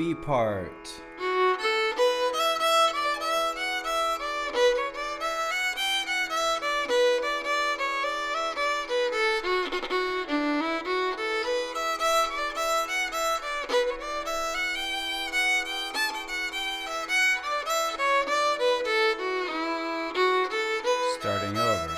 B part. Starting over.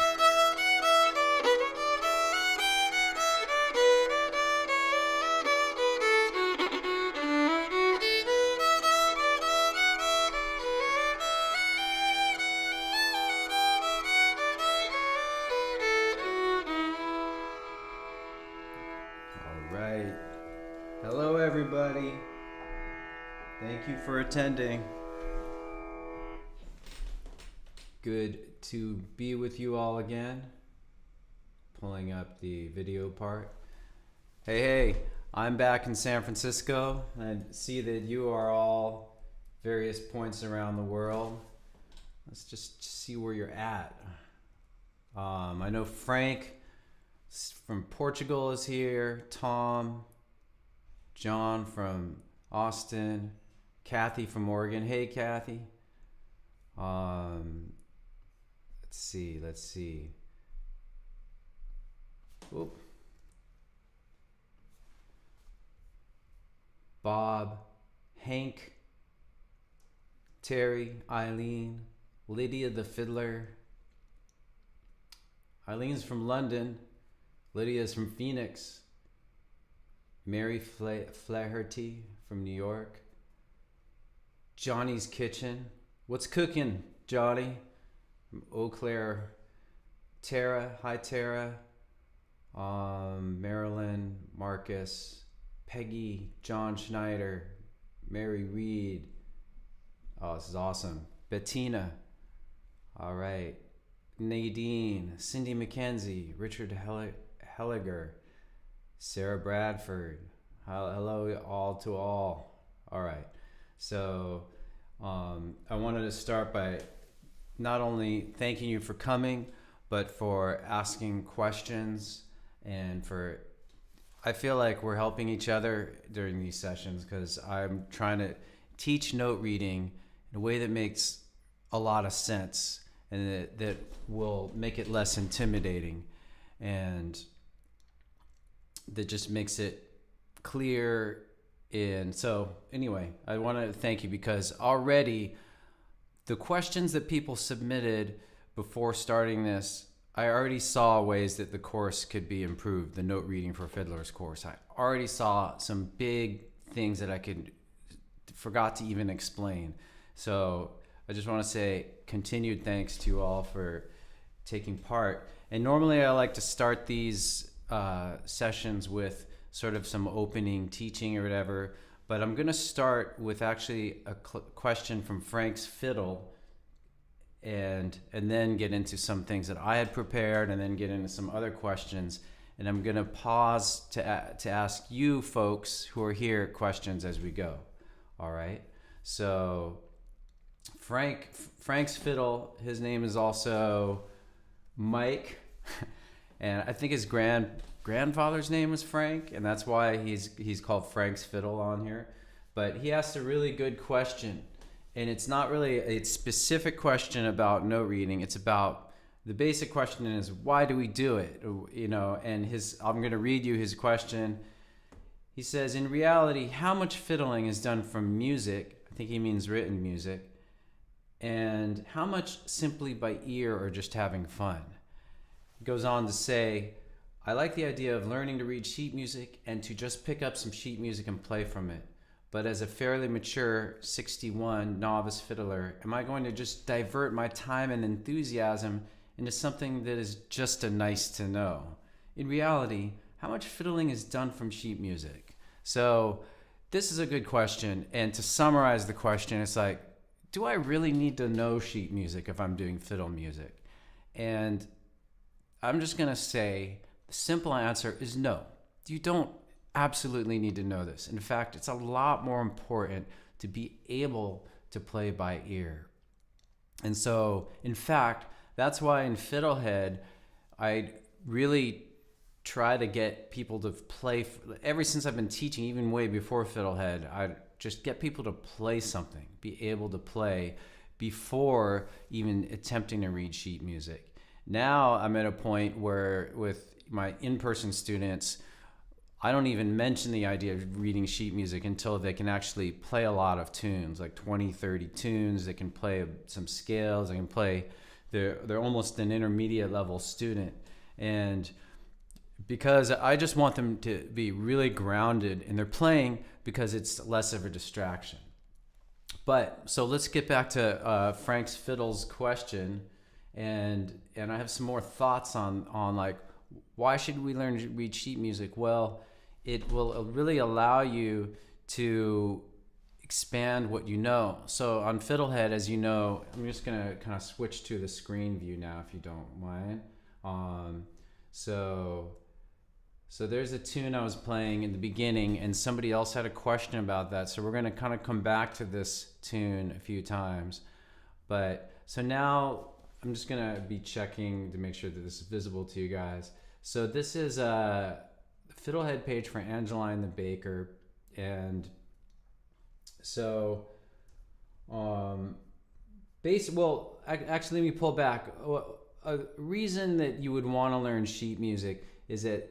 All right. Hello, everybody. Thank you for attending. Good to be with you all again. Pulling up the video part. Hey, I'm back in San Francisco. I see that you are all various points around the world. Let's just see where you're at. I know Frank from Portugal is here, Tom, John from Austin, Kathy from Oregon. Hey, Kathy. Let's see. Oop. Bob, Hank, Terry, Eileen, Lydia the Fiddler. Eileen's from London. Lydia's from Phoenix. Mary Flaherty from New York. Johnny's Kitchen. What's cooking, Johnny? From Eau Claire. Tara. Hi, Tara. Marilyn, Marcus, Peggy, John Schneider, Mary Reed. Oh, this is awesome. Bettina. All right. Nadine, Cindy McKenzie, Richard Helliger, Sarah Bradford. Hello all to all. All right. So I wanted to start by not only thanking you for coming, but for asking questions and I feel like we're helping each other during these sessions because I'm trying to teach note reading in a way that makes a lot of sense and that will make it less intimidating and that just makes it clear. And so anyway, I want to thank you because already the questions that people submitted before starting this, I already saw ways that the course could be improved, the note reading for fiddlers course. I already saw some big things that I forgot to even explain. So I just want to say continued thanks to you all for taking part. And normally I like to start these sessions with sort of some opening teaching or whatever, but I'm going to start with actually a question from Frank's fiddle and then get into some things that I had prepared and then get into some other questions. And I'm going to pause to ask you folks who are here questions as we go. All right. So Frank's fiddle, his name is also Mike. And I think his grandfather's name was Frank, and that's why he's called Frank's Fiddle on here. But he asked a really good question, and it's not really a specific question about note reading. It's about the basic question is why do we do it? You know, and I'm going to read you his question. He says, in reality, how much fiddling is done from music? I think he means written music. And how much simply by ear or just having fun? He goes on to say, I like the idea of learning to read sheet music and to just pick up some sheet music and play from it. But as a fairly mature 61 novice fiddler, am I going to just divert my time and enthusiasm into something that is just a nice to know? In reality, how much fiddling is done from sheet music? So this is a good question. And to summarize the question, it's like, do I really need to know sheet music if I'm doing fiddle music? And I'm just going to say the simple answer is no. You don't absolutely need to know this. In fact, it's a lot more important to be able to play by ear. And so, in fact, that's why in Fiddlehed, I really try to get people to play. Ever since I've been teaching, even way before Fiddlehed, just get people to play something, be able to play before even attempting to read sheet music. Now I'm at a point where with my in-person students, I don't even mention the idea of reading sheet music until they can actually play a lot of tunes, like 20, 30 tunes. They can play some scales. They can play, they're almost an intermediate level student. And because I just want them to be really grounded in their playing because it's less of a distraction. But so let's get back to Frank's Fiddles question. And I have some more thoughts on like, why should we learn to read sheet music? Well, it will really allow you to expand what you know. So on Fiddlehed, as you know, I'm just gonna kind of switch to the screen view now, if you don't mind. So there's a tune I was playing in the beginning, and somebody else had a question about that. So we're gonna kind of come back to this tune a few times. But so now I'm just gonna be checking to make sure that this is visible to you guys. So this is the Fiddlehed page for Angeline the Baker, and so actually let me pull back. A reason that you would want to learn sheet music is that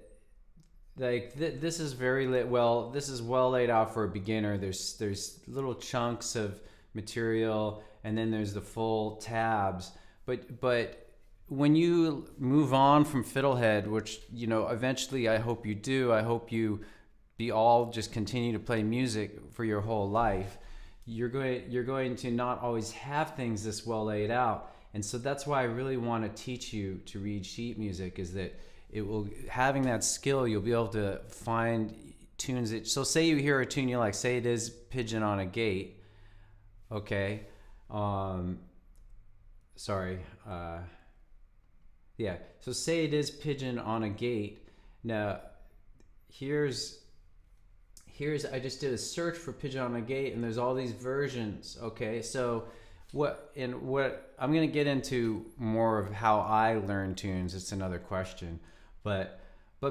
like this is this is well laid out for a beginner. There's little chunks of material, and then there's the full tabs. But when you move on from Fiddlehed, which eventually I hope you do, I hope you all just continue to play music for your whole life. You're going to not always have things this well laid out, and so that's why I really want to teach you to read sheet music. Is that having that skill, you'll be able to find tunes that. So say you hear a tune you like. Say it is Pigeon on a Gate. Okay. Yeah, so say it is Pigeon on a Gate. Now, here's I just did a search for Pigeon on a Gate, and there's all these versions. Okay, so what I'm gonna get into more of how I learn tunes. It's another question, but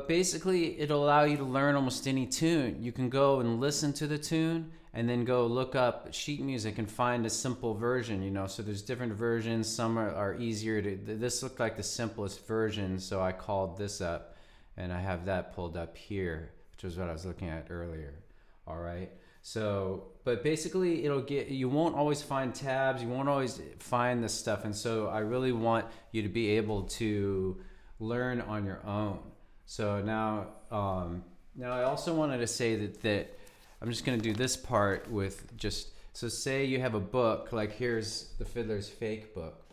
basically it'll allow you to learn almost any tune. You can go and listen to the tune, and then go look up sheet music and find a simple version, So there's different versions. Some are easier this looked like the simplest version, so I called this up, and I have that pulled up here, which was what I was looking at earlier. All right. So, but basically you won't always find tabs. You won't always find this stuff. And so I really want you to be able to learn on your own. So now I also wanted to say that I'm just going to do this part with so say you have a book, like here's the Fiddlers fake book.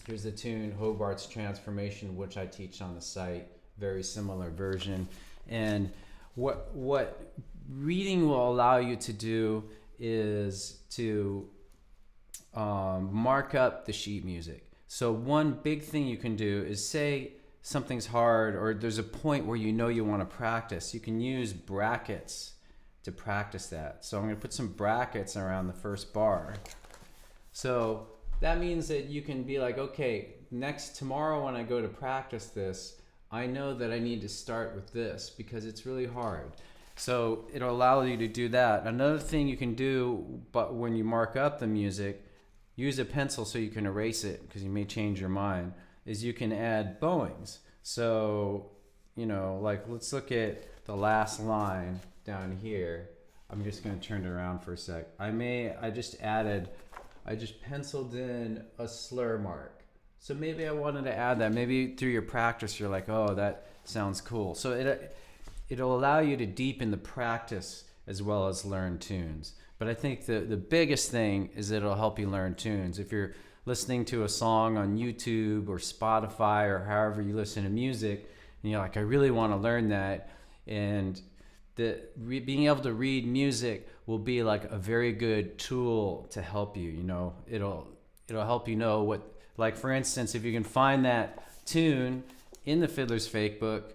Here's the tune Hobart's Transformation, which I teach on the site, very similar version. And what reading will allow you to do is to mark up the sheet music. So one big thing you can do is say something's hard, or there's a point where you want to practice. You can use brackets to practice that. So I'm going to put some brackets around the first bar. So that means that you can be like, okay, tomorrow when I go to practice this, I know that I need to start with this because it's really hard. So it'll allow you to do that. Another thing you can do, but when you mark up the music, use a pencil so you can erase it because you may change your mind, is you can add bowings. So, like let's look at the last line down here. I'm just going to turn it around for a sec. I just penciled in a slur mark. So maybe I wanted to add that. Maybe through your practice, you're like, oh, that sounds cool. So it'll allow you to deepen the practice as well as learn tunes. But I think the biggest thing is it'll help you learn tunes. If you're listening to a song on YouTube or Spotify or however you listen to music, and you're like, I really want to learn that, and being able to read music will be like a very good tool to help you. It'll help you know what, like for instance, if you can find that tune in the Fiddler's Fake book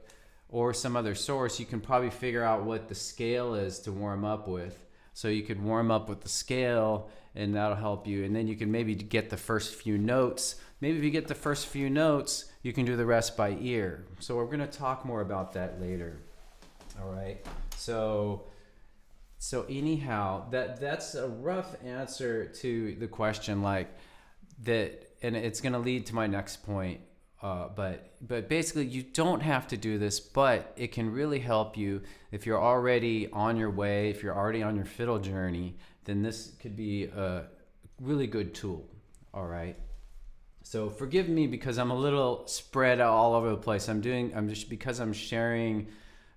or some other source, you can probably figure out what the scale is to warm up with. So you could warm up with the scale, and that'll help you. And then you can maybe get the first few notes. Maybe if you get the first few notes, you can do the rest by ear. So we're going to talk more about that later. All right. So So anyhow, that's a rough answer to the question, like that, and it's going to lead to my next point. But basically, you don't have to do this, but it can really help you if you're already on your way, if you're already on your fiddle journey. Then this could be a really good tool. All right. So forgive me because I'm a little spread out all over the place. I'm just because I'm sharing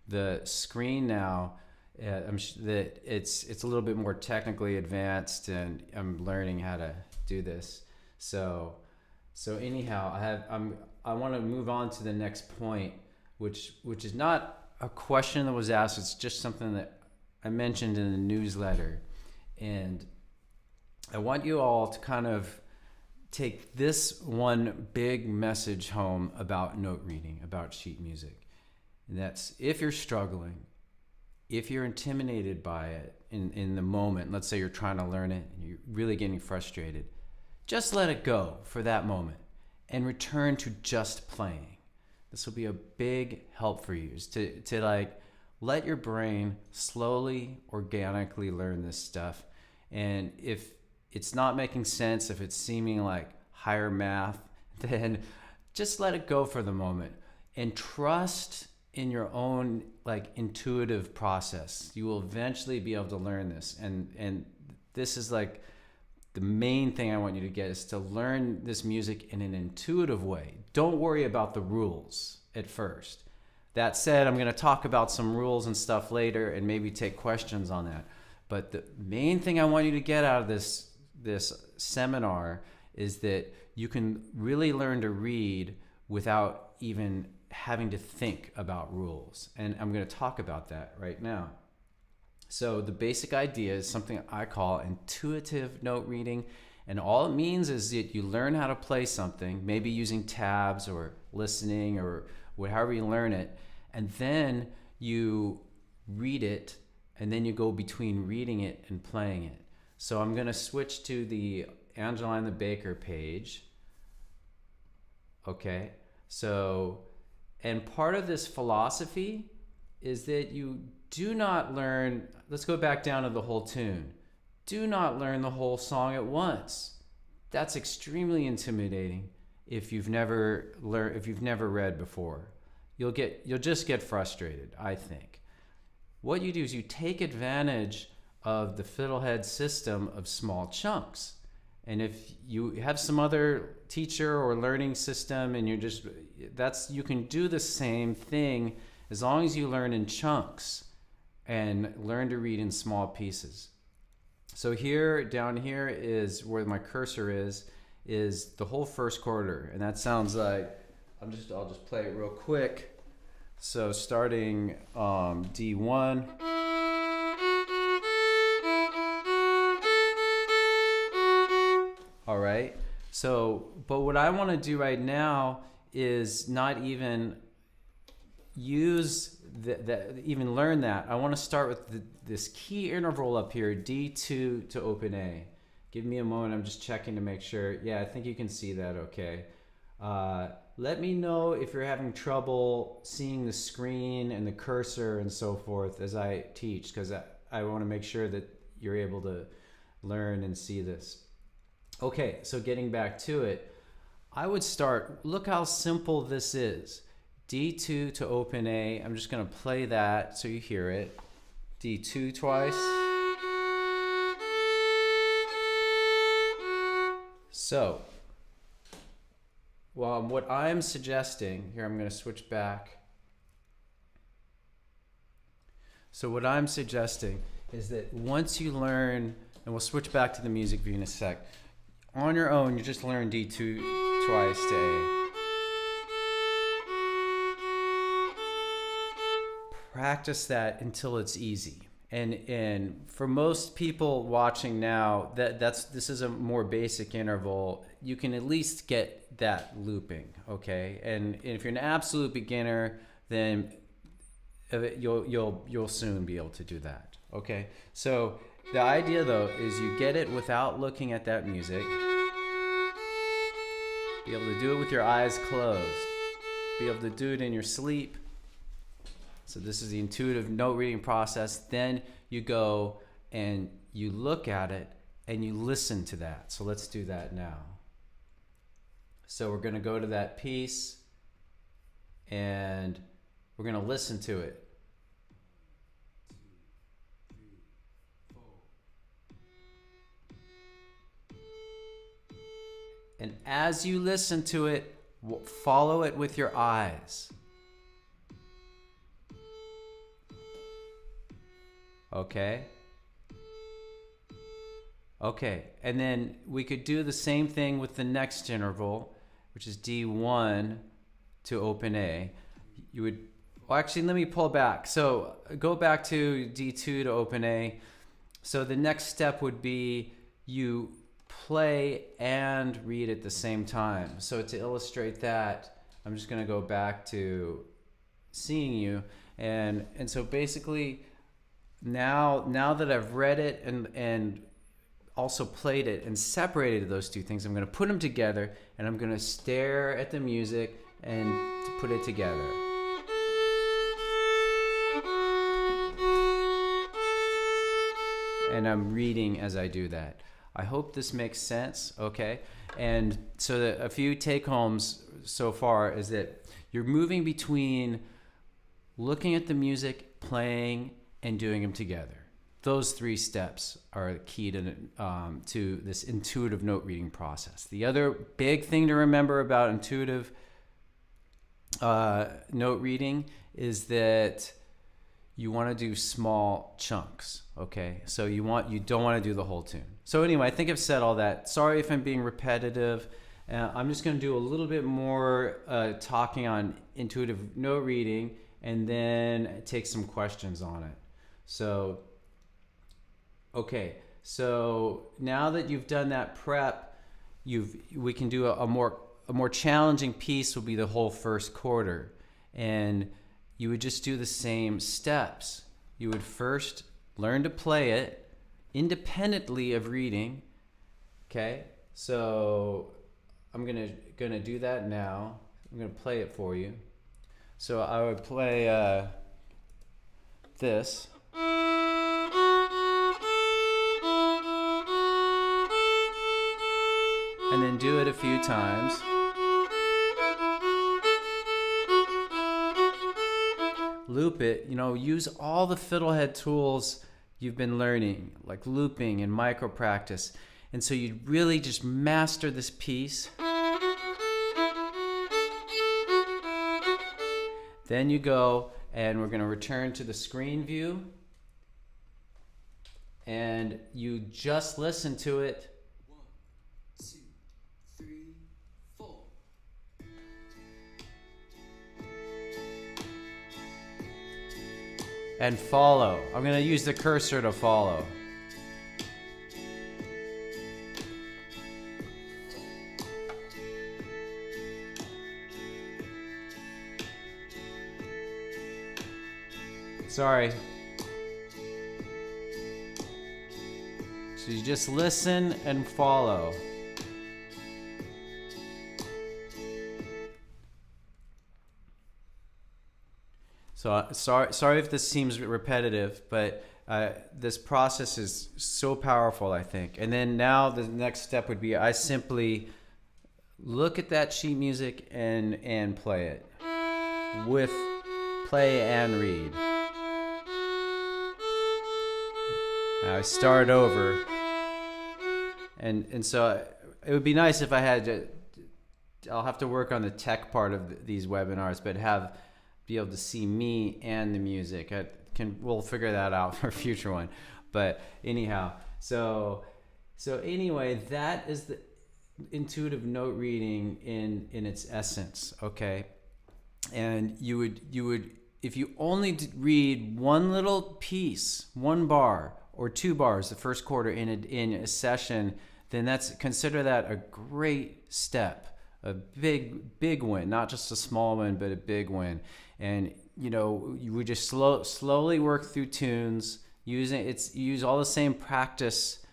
the screen now. That it's a little bit more technically advanced, and I'm learning how to do this. So anyhow, I want to move on to the next point, which is not a question that was asked. It's just something that I mentioned in the newsletter, and I want you all to kind of take this one big message home about note reading, about sheet music. And that's, if you're struggling, if you're intimidated by it in the moment, let's say you're trying to learn it and you're really getting frustrated, just let it go for that moment and return to just playing. This will be a big help for you, is to like let your brain slowly, organically learn this stuff. And if it's not making sense, if it's seeming like higher math, then just let it go for the moment and trust in your own like intuitive process. You will eventually be able to learn this. And this is like the main thing I want you to get, is to learn this music in an intuitive way. Don't worry about the rules at first. That said, I'm going to talk about some rules and stuff later and maybe take questions on that. But the main thing I want you to get out of this seminar is that you can really learn to read without even having to think about rules. And I'm going to talk about that right now. So the basic idea is something I call intuitive note reading. And all it means is that you learn how to play something, maybe using tabs or listening or however you learn it. And then you read it, and then you go between reading it and playing it. So I'm going to switch to the Angeline the Baker page. Okay. So, and part of this philosophy is that you do not learn, let's go back down to the whole tune. Do not learn the whole song at once. That's extremely intimidating if you've never read before. You'll just get frustrated, I think. What you do is you take advantage of the Fiddlehed system of small chunks. And if you have some other teacher or learning system and you can do the same thing as long as you learn in chunks and learn to read in small pieces. So down here is where my cursor is the whole first quarter. And that sounds like, I'll just play it real quick. So starting D1. All right. So, but what I want to do right now is not even use even learn that. I want to start with this key interval up here, D2 to open A. Give me a moment. I'm just checking to make sure. Yeah, I think you can see that okay. Let me know if you're having trouble seeing the screen and the cursor and so forth as I teach, because I want to make sure that you're able to learn and see this. Okay, so getting back to it, I would start, look how simple this is. D2 to open A. I'm just going to play that so you hear it. D2 twice. So, well, what I'm suggesting, here I'm going to switch back. So what I'm suggesting is that once you learn, and we'll switch back to the music view in a sec, on your own, you just learn D2 twice to A. Practice that until it's easy. And for most people watching now, this is a more basic interval. You can at least get that looping, okay? And if you're an absolute beginner, then you'll soon be able to do that, okay? So the idea though is you get it without looking at that music. Be able to do it with your eyes closed. Be able to do it in your sleep. So this is the intuitive note reading process. Then you go and you look at it and you listen to that. So let's do that now. So we're going to go to that piece and we're going to listen to it. And as you listen to it, follow it with your eyes. Okay? Okay, and then we could do the same thing with the next interval, which is D1 to open A. You would, well, actually, let me pull back. So go back to D2 to open A. So the next step would be you play and read at the same time. So to illustrate that, I'm just going to go back to seeing you. And so basically, now that I've read it and also played it and separated those two things, I'm going to put them together and I'm going to stare at the music and to put it together. And I'm reading as I do that. I hope this makes sense, okay? And so a few take-homes so far is that you're moving between looking at the music, playing, and doing them together. Those three steps are key to this intuitive note reading process. The other big thing to remember about intuitive note reading is that you want to do small chunks, okay? So you don't want to do the whole tune. So anyway, I think I've said all that. Sorry if I'm being repetitive. I'm just going to do a little bit more talking on intuitive note reading and then take some questions on it. So, okay. So now that you've done that prep, we can do a more challenging piece will be the whole first quarter. And you would just do the same steps. You would first learn to play it independently of reading. Okay, so I'm gonna do that now. I'm gonna play it for you. So I would play this. And then do it a few times. Loop it, use all the Fiddlehed tools you've been learning, like looping and micro practice. And so you really just master this piece. Then you go, and we're going to return to the screen view. And you just listen to it. 1, 2, 3, 4. And follow. I'm going to use the cursor to follow. Sorry. So you just listen and follow. So sorry if this seems repetitive, but this process is so powerful, I think. And then now the next step would be I simply look at that sheet music and play it with play and read. I start over, and so it would be nice if I had to. I'll have to work on the tech part of these webinars, but be able to see me and the music. We'll figure that out for a future one. But anyhow, so anyway, that is the intuitive note reading in its essence, okay? And you would if you only read one little piece, one bar or two bars the first quarter in a session, then consider that a great step, a big win, not just a small win, but a big win. And you would just slowly work through tunes, use all the same practice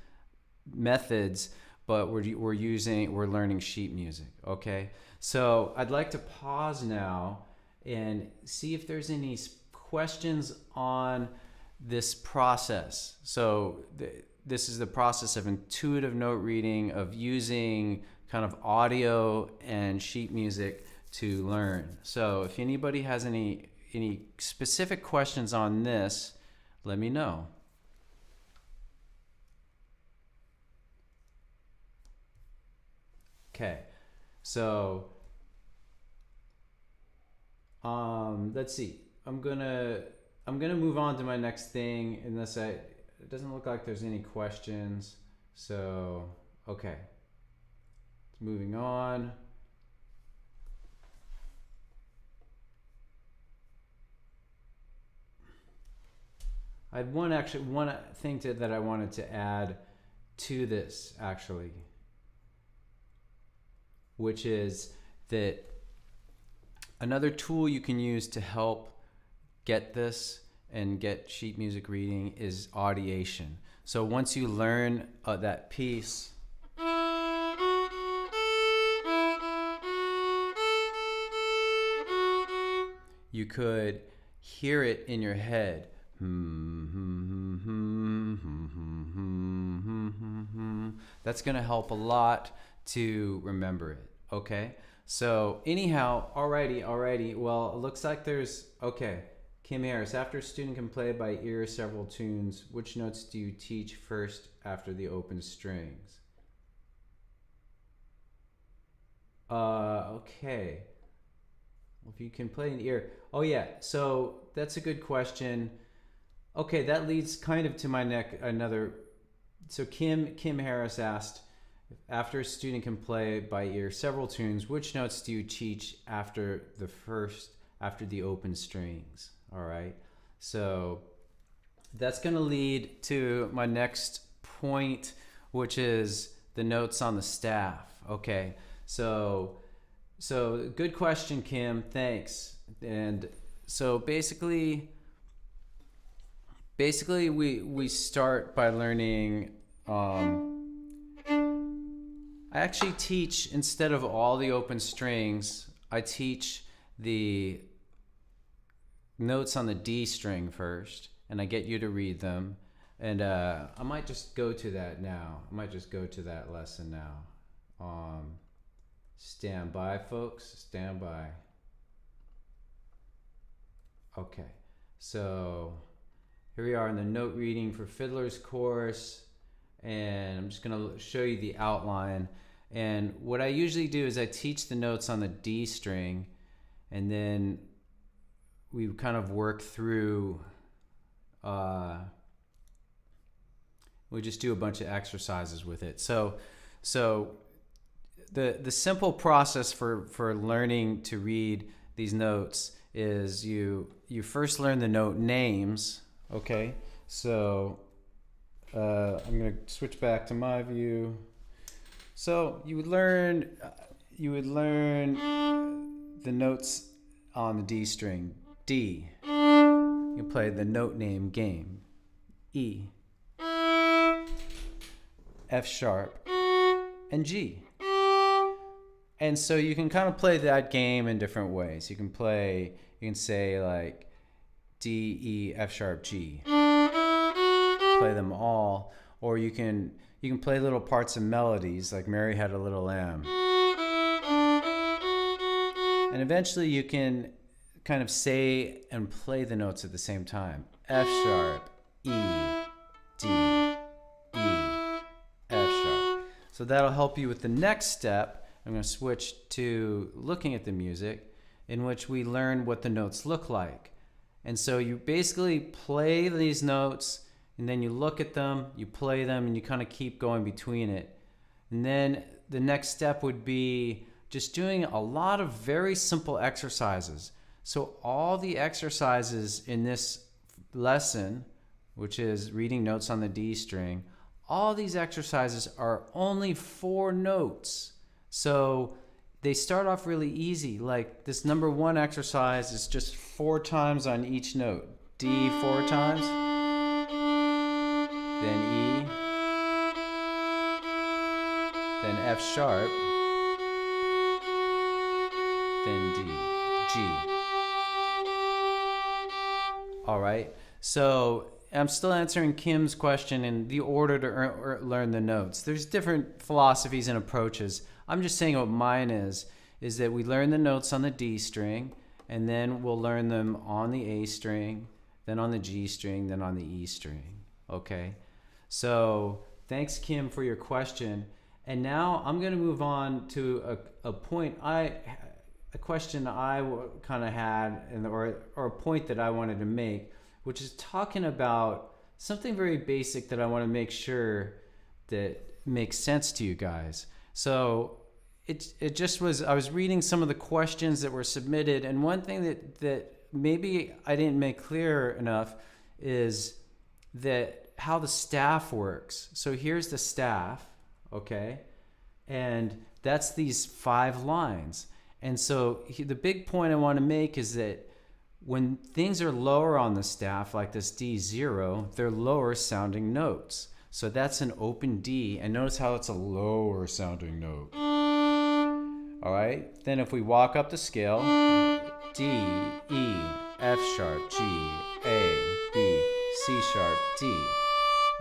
methods, but we're learning sheet music. Okay, so I'd like to pause now and see if there's any questions on this process, so this is the process of intuitive note reading, of using kind of audio and sheet music to learn. So if anybody has any specific questions on this, let me know. Okay, so let's see. I'm gonna move on to my next thing, unless it doesn't look like there's any questions. So okay, moving on. I had one thing that I wanted to add to this, actually, which is that another tool you can use to help get this and get sheet music reading is audiation. So once you learn that piece, you could hear it in your head. That's going to help a lot to remember it. Okay, so anyhow, alrighty. Well, it looks like there's, okay, Kim Harris, after a student can play by ear several tunes, which notes do you teach first after the open strings? Okay. If you can play in the ear. Oh yeah, so that's a good question. Okay, that leads kind of to my another. So Kim Harris asked, after a student can play by ear several tunes, which notes do you teach after the open strings? All right, so that's going to lead to my next point, which is the notes on the staff. Okay, so good question, Kim, thanks. And so basically we start by learning, I actually teach, instead of all the open strings, I teach the notes on the D string first, and I get you to read them. And I might just go to that now. I might just go to that lesson now. Stand by, folks, stand by. Okay, so here we are in the note reading for Fiddlers course, and I'm just gonna show you the outline. And what I usually do is I teach the notes on the D string, and then we kind of work through, we just do a bunch of exercises with it. So the simple process for learning to read these notes is you first learn the note names. Okay, so I'm gonna switch back to my view. So you would learn the notes on the D string. D. You play the note name game. E, F sharp, and G. And so you can kind of play that game in different ways. You can say like D, E, F sharp, G. Play them all, or you can play little parts of melodies, like Mary Had a Little Lamb. And eventually you can kind of say and play the notes at the same time. F sharp, E, D, E, F sharp. So that'll help you with the next step. I'm going to switch to looking at the music, in which we learn what the notes look like. And so you basically play these notes, and then you look at them, you play them, and you kind of keep going between it. And then the next step would be just doing a lot of very simple exercises. So all the exercises in this lesson, which is reading notes on the D string, all these exercises are only 4 notes. So they start off really easy. Like this number 1 exercise is just 4 times on each note. D 4 times, then E, then F sharp, then D, G. All right. So I'm still answering Kim's question in the order to learn the notes. There's different philosophies and approaches. I'm just saying what mine is that we learn the notes on the D string, and then we'll learn them on the A string, then on the G string, then on the E string. Okay? So thanks, Kim, for your question. And now I'm going to move on to a question I kind of had, or a point that I wanted to make, which is talking about something very basic that I want to make sure that makes sense to you guys. So it just was, I was reading some of the questions that were submitted, and one thing that maybe I didn't make clear enough is that how the staff works. So here's the staff, okay? And that's these 5 lines. And so the big point I want to make is that when things are lower on the staff, like this D0, they're lower sounding notes. So that's an open D, and notice how it's a lower sounding note. All right, then if we walk up the scale, D, E, F sharp, G, A, B, C sharp, D.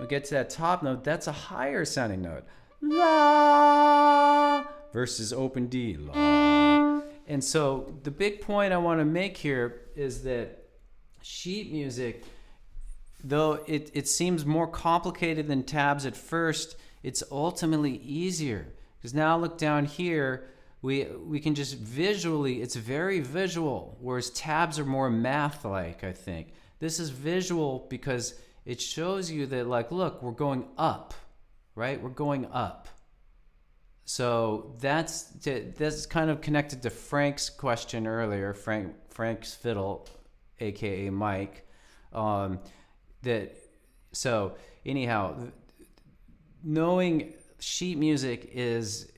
We get to that top note, that's a higher sounding note. La versus open D, la. And so the big point I want to make here is that sheet music, though it seems more complicated than tabs at first, it's ultimately easier. Because now look down here, we can just visually, it's very visual, whereas tabs are more math-like, I think. This is visual because it shows you that, like, look, we're going up, right? We're going up. So that's kind of connected to Frank's question earlier, Frank's fiddle, aka Mike. So anyhow, knowing sheet music is,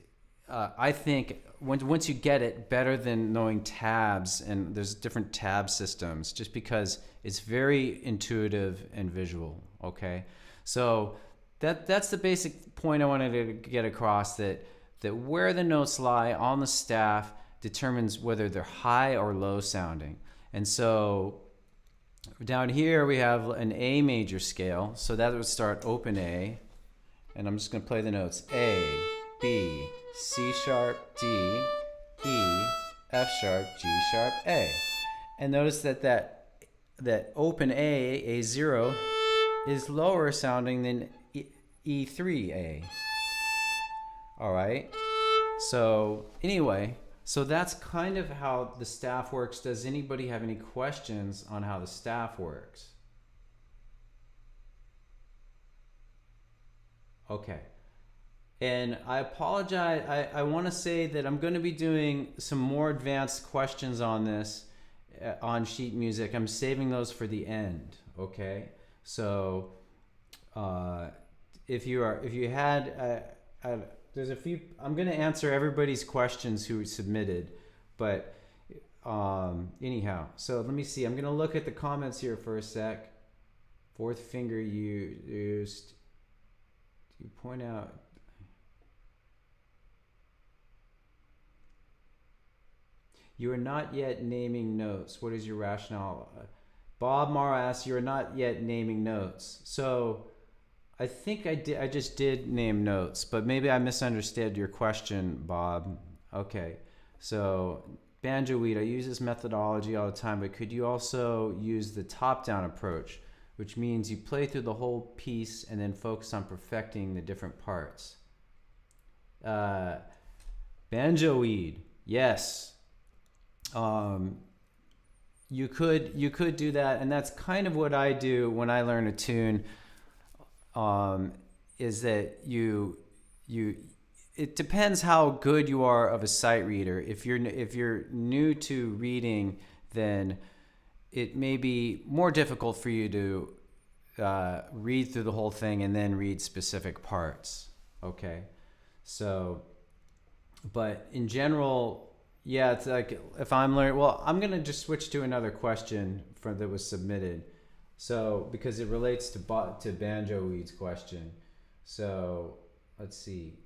I think, once you get it, better than knowing tabs, and there's different tab systems, just because it's very intuitive and visual. Okay, so that's the basic point I wanted to get across, that where the notes lie on the staff determines whether they're high or low sounding. And so down here we have an A major scale, so that would start open A, and I'm just going to play the notes: A, B, C sharp, D, E, F sharp, G sharp, A. And notice that open A, A0, is lower sounding than E3A. All right. So anyway, so that's kind of how the staff works. Does anybody have any questions on how the staff works? Okay. And I apologize. I want to say that I'm going to be doing some more advanced questions on this, on sheet music. I'm saving those for the end. Okay. So if you had there's a few, I'm going to answer everybody's questions who submitted, but anyhow, so let me see. I'm going to look at the comments here for a sec. Fourth finger used. You point out. You are not yet naming notes. What is your rationale? Bob Morrow asks, you are not yet naming notes. So I think I just did name notes, but maybe I misunderstood your question, Bob. Okay, so banjo weed, I use this methodology all the time, but could you also use the top-down approach, which means you play through the whole piece and then focus on perfecting the different parts? Banjo weed, yes. You could do that, and that's kind of what I do when I learn a tune. Is that it depends how good you are of a sight reader. If you're new to reading, then it may be more difficult for you to read through the whole thing and then read specific parts. Okay, so, but in general, yeah, it's like if I'm learning. Well, I'm gonna just switch to another question that was submitted. So, because it relates to Banjo Weed's question. So, let's see.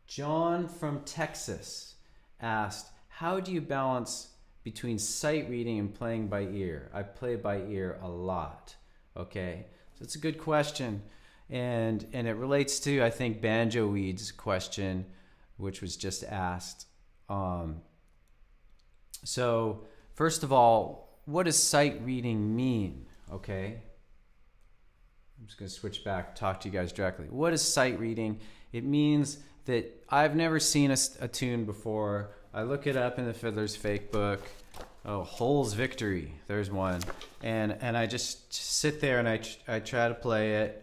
John from Texas asked, how do you balance between sight reading and playing by ear? I play by ear a lot. Okay, so it's a good question, and it relates to, I think, Banjo Weed's question, which was just asked. So first of all, what does sight reading mean? Okay, I'm just going to switch back, talk to you guys directly. What is sight reading? It means that I've never seen a tune before. I look it up in the Fiddlers fake book. Oh, Hole's Victory. There's one. And I just sit there and I try to play it.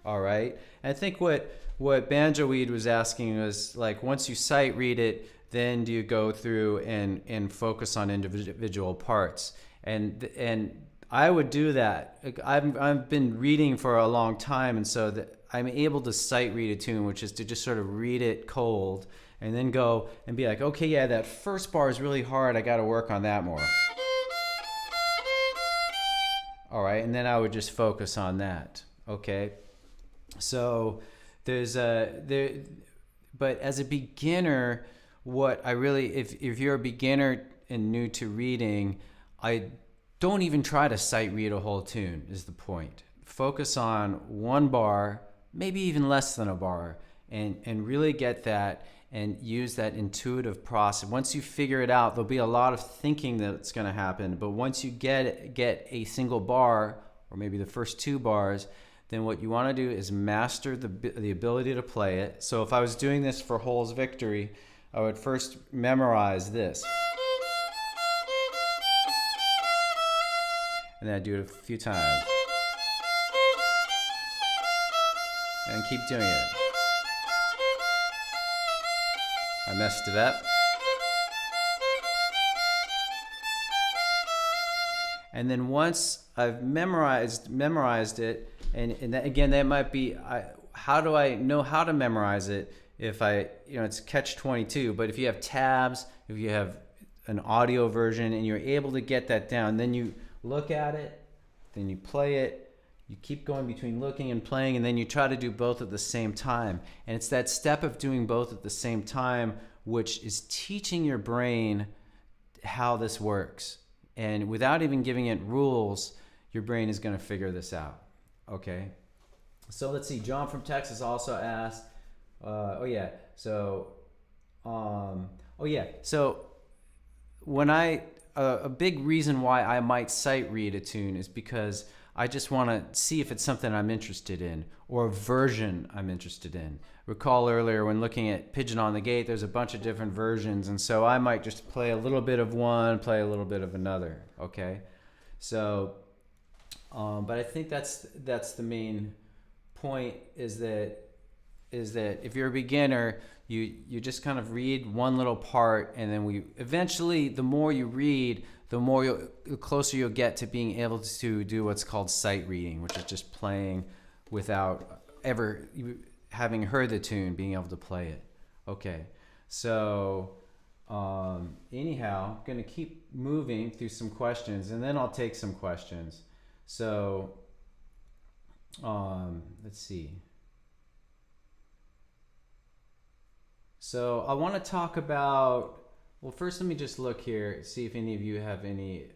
All right. And I think what Banjo Weed was asking was, like, once you sight read it, then do you go through and focus on individual parts? And I would do that. I've been reading for a long time, and so that I'm able to sight read a tune, which is to just sort of read it cold and then go and be like, okay, yeah, that first bar is really hard. I got to work on that more. All right, and then I would just focus on that. Okay, so but as a beginner, what I really, if you're a beginner and new to reading, I don't even try to sight read a whole tune, is the point. Focus on one bar, maybe even less than a bar, and really get that and use that intuitive process. Once you figure it out, there'll be a lot of thinking that's going to happen, but once you get a single bar, or maybe the first two bars, then what you want to do is master the ability to play it. So if I was doing this for Hole's Victory, I would first memorize this. And then I'd do it a few times. And keep doing it. I messed it up. And then once I've memorized it, and that, again, that might be, how do I know how to memorize it? If it's catch-22, but if you have tabs, if you have an audio version and you're able to get that down, then you look at it, then you play it, you keep going between looking and playing, and then you try to do both at the same time. And it's that step of doing both at the same time which is teaching your brain how this works. And without even giving it rules, your brain is going to figure this out. Okay? So let's see. John from Texas also asked, So when a big reason why I might sight read a tune is because I just want to see if it's something I'm interested in or a version I'm interested in. Recall earlier when looking at Pigeon on the Gate, there's a bunch of different versions, and so I might just play a little bit of one, play a little bit of another. Okay, so but I think that's the main point, is that if you're a beginner, you just kind of read one little part, and then eventually the more you read, the closer you'll get to being able to do what's called sight reading, which is just playing without ever having heard the tune, being able to play it. Okay, so anyhow, I'm going to keep moving through some questions, and then I'll take some questions. So let's see. So I want to talk about, well, first let me just look here, see if any of you have any.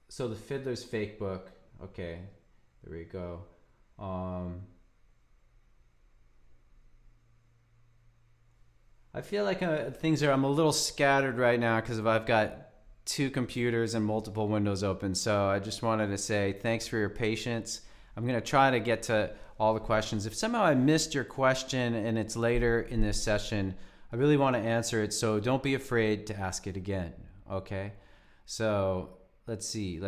So the Fiddler's fake book. Okay, there we go. I feel like I'm a little scattered right now because I've got two computers and multiple windows open. So I just wanted to say thanks for your patience. I'm going to try to get to all the questions. If somehow I missed your question and it's later in this session, I really want to answer it, so don't be afraid to ask it again, okay? So let's see.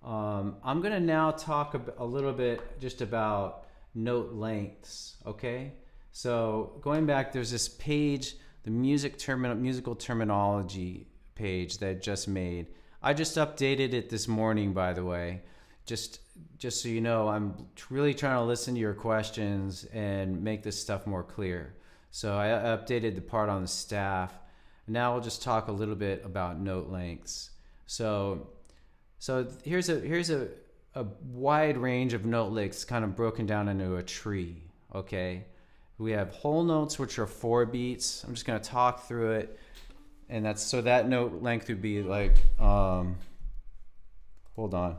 I'm going to now talk a little bit just about note lengths, okay? So going back, there's this page, the musical terminology page that I just made. I just updated it this morning, by the way, just so you know. I'm really trying to listen to your questions and make this stuff more clear. So I updated the part on the staff. Now we'll just talk a little bit about note lengths. So So here's a wide range of note licks kind of broken down into a tree, okay? We have whole notes, which are 4 beats. I'm just going to talk through it. And that's, so that note length would be like, hold on.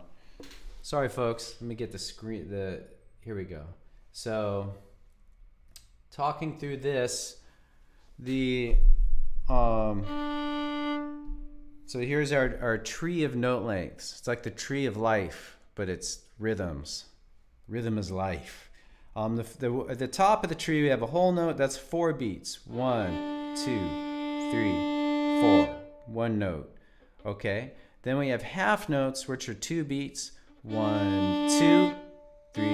Sorry, folks. Let me get the screen, here we go. So talking through this, so here's our tree of note lengths. It's like the tree of life, but it's rhythms. Rhythm is life. At the top of the tree, we have a whole note. That's 4 beats. 1, 2, 3, 4. One note. Okay. Then we have half notes, which are 2 beats. 1, 2, 3,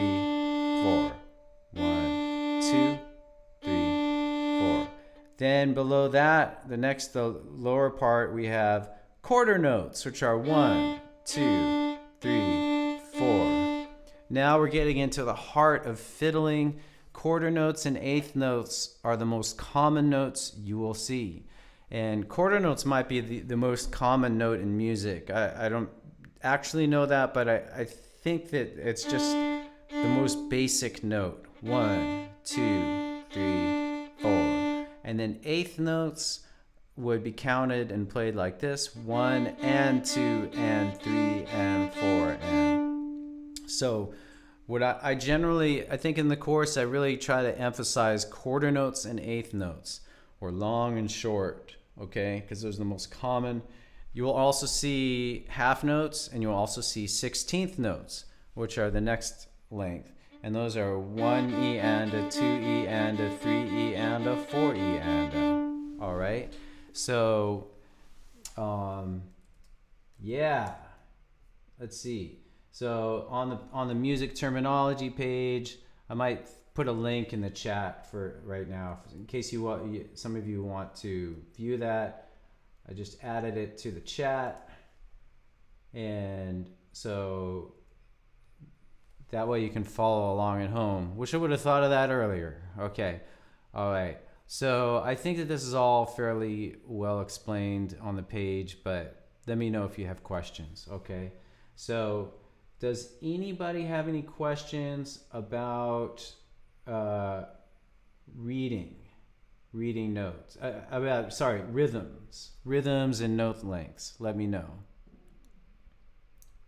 4. 1, 2, 3, 4. Then below that, the lower part, we have quarter notes, which are 1, 2, 3, 4. Now we're getting into the heart of fiddling. Quarter notes and eighth notes are the most common notes you will see. And quarter notes might be the most common note in music. I don't actually know that, but I think that it's just the most basic note. 1, 2, 3, 4. And then eighth notes would be counted and played like this: 1 and 2 and 3 and 4 and. So what I generally, I think in the course, I really try to emphasize quarter notes and eighth notes, or long and short, okay? Because those are the most common. You will also see half notes, and you'll also see 16th notes, which are the next length. And those are 1E and a 2E and a 3E and a 4E and a. All right? So, yeah. Let's see. So on the music terminology page, I might put a link in the chat for right now, in case some of you want to view that. I just added it to the chat, and so that way you can follow along at home. Wish I would have thought of that earlier. Okay, all right. So I think that this is all fairly well explained on the page, but let me know if you have questions. Okay, so. Does anybody have any questions about reading notes? Rhythms and note lengths. Let me know.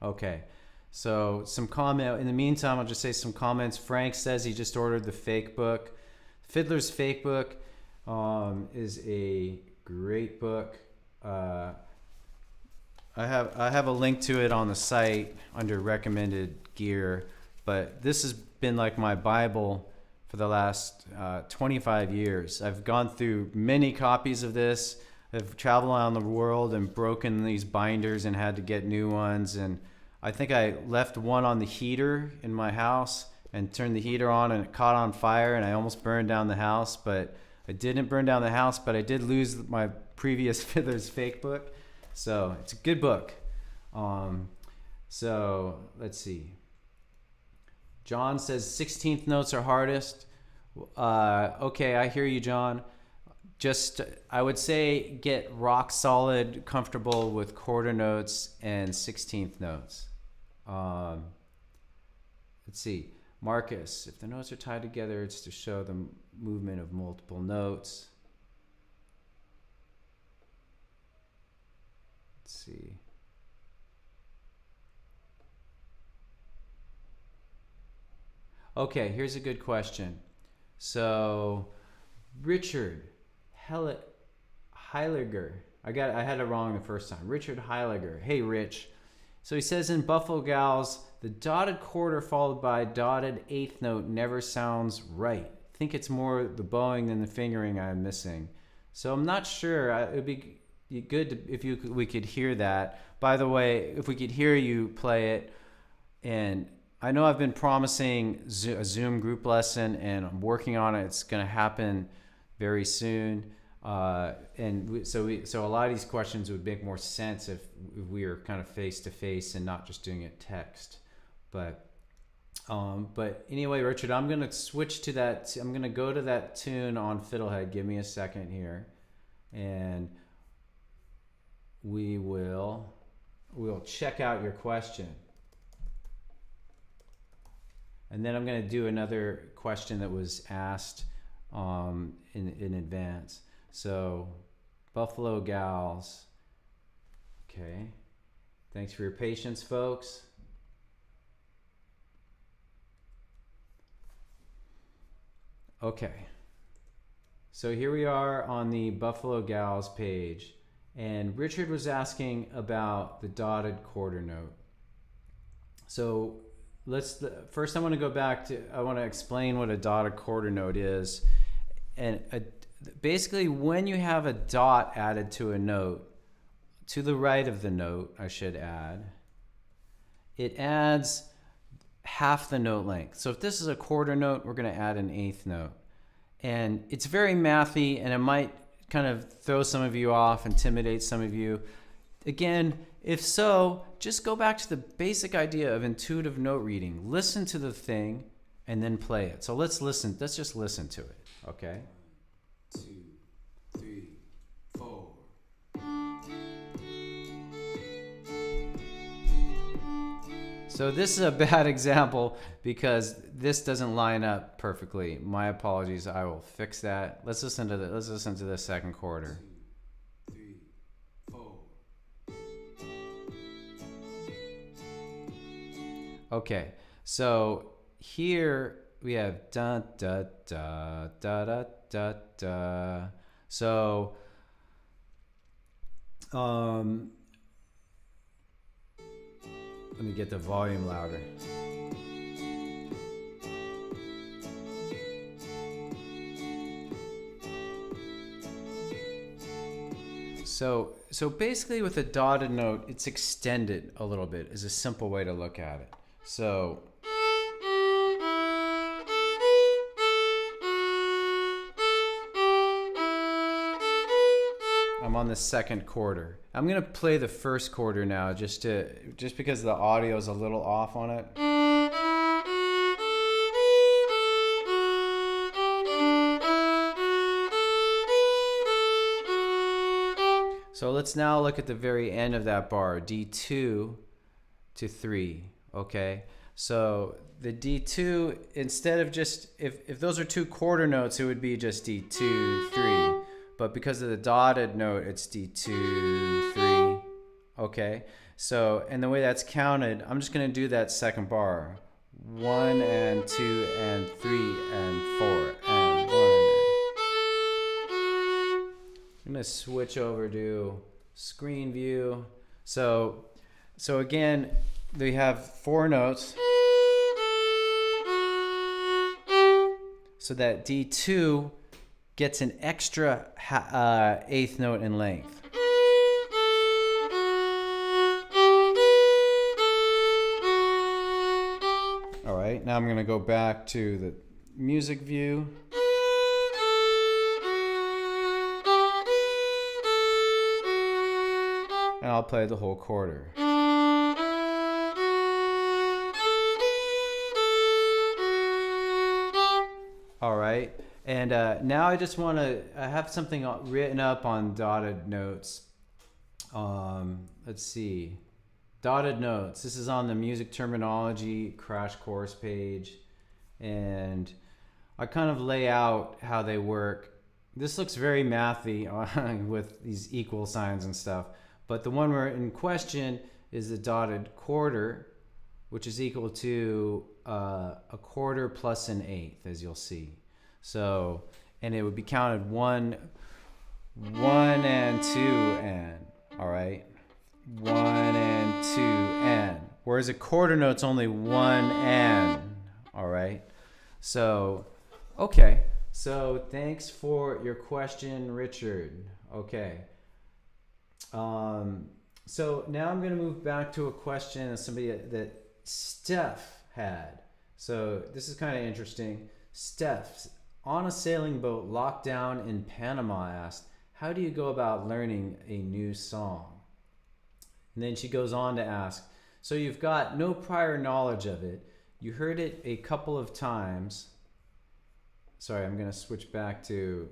Okay, so some comment. In the meantime, I'll just say some comments. Frank says he just ordered the fake book. Fiddler's Fake Book is a great book. I have a link to it on the site under recommended gear, but this has been like my Bible for the last 25 years. I've gone through many copies of this. I've traveled around the world and broken these binders and had to get new ones. And I think I left one on the heater in my house and turned the heater on, and it caught on fire, and I almost burned down the house. But I didn't burn down the house, but I did lose my previous Fiddler's Fake Book. So it's a good book. So let's see. John says 16th notes are hardest. Okay, I hear you, John. Just, I would say get rock solid, comfortable with quarter notes and 16th notes. Let's see. Marcus, if the notes are tied together, it's to show the movement of multiple notes. See. Okay, here's a good question. So, Richard Heiliger. I had it wrong the first time. Richard Heiliger. Hey, Rich. So he says in Buffalo Gals, the dotted quarter followed by dotted eighth note never sounds right. I think it's more the bowing than the fingering I'm missing. So I'm not sure. It would be good if we could hear that. By the way, if we could hear you play it, and I know I've been promising a Zoom group lesson, and I'm working on it. It's going to happen very soon. So a lot of these questions would make more sense if we were kind of face to face and not just doing it text. But anyway, Richard, I'm going to switch to that. I'm going to go to that tune on Fiddlehed. Give me a second here, and we will we'll check out your question. And then I'm going to do another question that was asked in advance. So, Buffalo Gals. Okay. Thanks for your patience, folks. Okay. So here we are on the Buffalo Gals page. And Richard was asking about the dotted quarter note. So first I want to go back to, I want to explain what a dotted quarter note is. And basically when you have a dot added to a note, to the right of the note, I should add, it adds half the note length. So if this is a quarter note, we're going to add an eighth note. And it's very mathy, and it might kind of throw some of you off, intimidate some of you. Again, if so, just go back to the basic idea of intuitive note reading. Listen to the thing and then play it. So let's listen. Let's just listen to it, okay? 2, 3, 4. So this is a bad example because this doesn't line up perfectly. My apologies. I will fix that. Let's listen to the second quarter. 2, 3, 4. Okay. So here we have da da da da da da da. So let me get the volume louder. So basically with a dotted note, it's extended a little bit is a simple way to look at it. So I'm on the second quarter. I'm gonna play the first quarter now just because the audio is a little off on it. So let's now look at the very end of that bar, D2 to 3, okay? So the D2, instead of just, if those are two quarter notes, it would be just D2, 3. But because of the dotted note, it's D2, 3, okay? So, and the way that's counted, I'm just gonna do that second bar. 1 and 2 and 3 and 4 and 1. I'm gonna switch over to screen view. So again, we have 4 notes. So that D2 gets an extra eighth note in length. All right, now I'm gonna go back to the music view. And I'll play the whole quarter. All right, and now I just want to have something written up on dotted notes. Let's see. Dotted notes. This is on the music terminology crash course page. And I kind of lay out how they work. This looks very mathy with these equal signs and stuff. But the one we're in question is the dotted quarter, which is equal to a quarter plus an eighth, as you'll see. So, and it would be counted 1 and 2 and, all right? 1 and 2 and. Whereas a quarter note's only 1 and, all right? So, okay. So thanks for your question, Richard. Okay. So now I'm going to move back to a question of somebody that Steph had. So this is kind of interesting. Steph, on a sailing boat locked down in Panama, asked, how do you go about learning a new song? And then she goes on to ask, so you've got no prior knowledge of it. You heard it a couple of times. Sorry, I'm going to switch back to